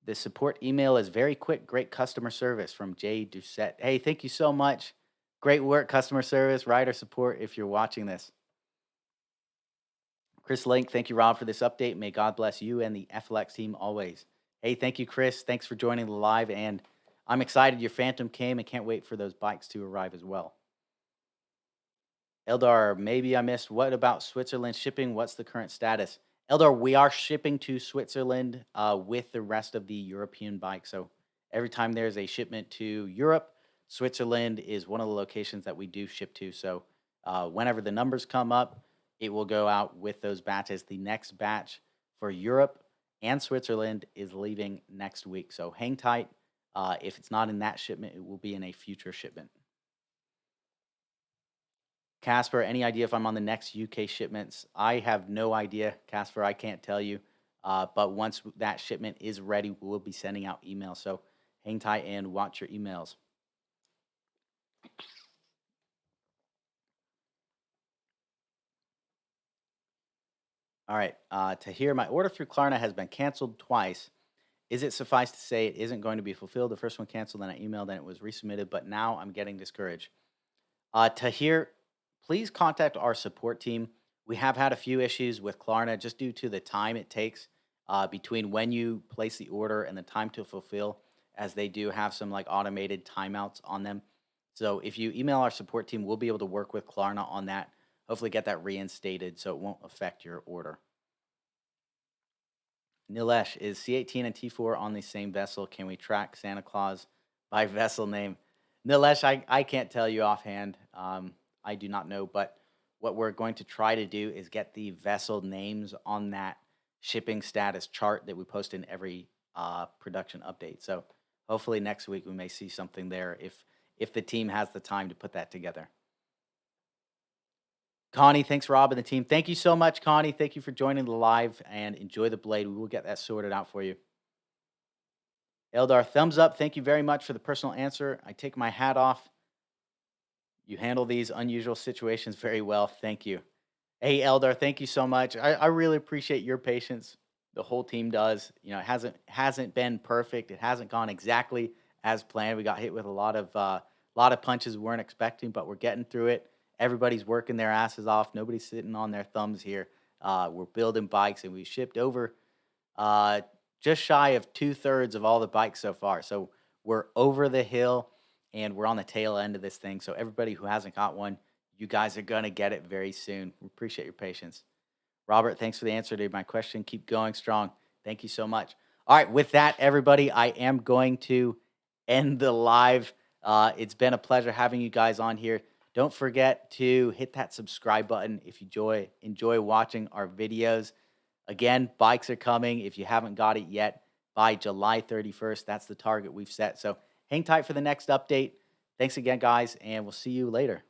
The support email is very quick, great customer service from Jay Doucette. Hey, thank you so much. Great work, customer service, rider support, if you're watching this. Chris Link, thank you, Rob, for this update. May God bless you and the FLX team always. Hey, thank you, Chris. Thanks for joining the live, and I'm excited your Phantom came and can't wait for those bikes to arrive as well. Eldar, maybe I missed. What about Switzerland shipping? What's the current status? Eldar, we are shipping to Switzerland with the rest of the European bikes. So every time there's a shipment to Europe, Switzerland is one of the locations that we do ship to. So whenever the numbers come up, it will go out with those batches. The next batch for Europe and Switzerland is leaving next week. So hang tight. If it's not in that shipment, it will be in a future shipment. Casper, any idea if I'm on the next UK shipments? I have no idea, Casper. I can't tell you. But once that shipment is ready, we'll be sending out emails. So hang tight and watch your emails. All right. Tahir, my order through Klarna has been canceled twice. Is it suffice to say it isn't going to be fulfilled? The first one canceled, then I emailed, then it was resubmitted, but now I'm getting discouraged. Tahir, please contact our support team. We have had a few issues with Klarna just due to the time it takes between when you place the order and the time to fulfill, as they do have some like automated timeouts on them. So if you email our support team, we'll be able to work with Klarna on that. Hopefully get that reinstated so it won't affect your order. Nilesh, is C18 and T4 on the same vessel? Can we track Santa Claus by vessel name? Nilesh, I can't tell you offhand. I do not know, but what we're going to try to do is get the vessel names on that shipping status chart that we post in every production update. So hopefully next week we may see something there if the team has the time to put that together. Connie, thanks, Rob and the team. Thank you so much, Connie. Thank you for joining the live, and enjoy the blade. We will get that sorted out for you. Eldar, thumbs up. Thank you very much for the personal answer. I take my hat off. You handle these unusual situations very well. Thank you. Hey, Eldar, thank you so much. I really appreciate your patience. The whole team does. You know, it hasn't been perfect. It hasn't gone exactly as planned. We got hit with a lot of punches we weren't expecting, but we're getting through it. Everybody's working their asses off. Nobody's sitting on their thumbs here. We're building bikes, and we shipped over just shy of 2/3 of all the bikes so far. So we're over the hill, and we're on the tail end of this thing. So everybody who hasn't got one, you guys are going to get it very soon. We appreciate your patience. Robert, thanks for the answer to my question. Keep going strong. Thank you so much. All right, with that, everybody, I am going to end the live. It's been a pleasure having you guys on here. Don't forget to hit that subscribe button if you enjoy watching our videos. Again, bikes are coming. If you haven't got it yet, by July 31st, that's the target we've set. So hang tight for the next update. Thanks again, guys, and we'll see you later.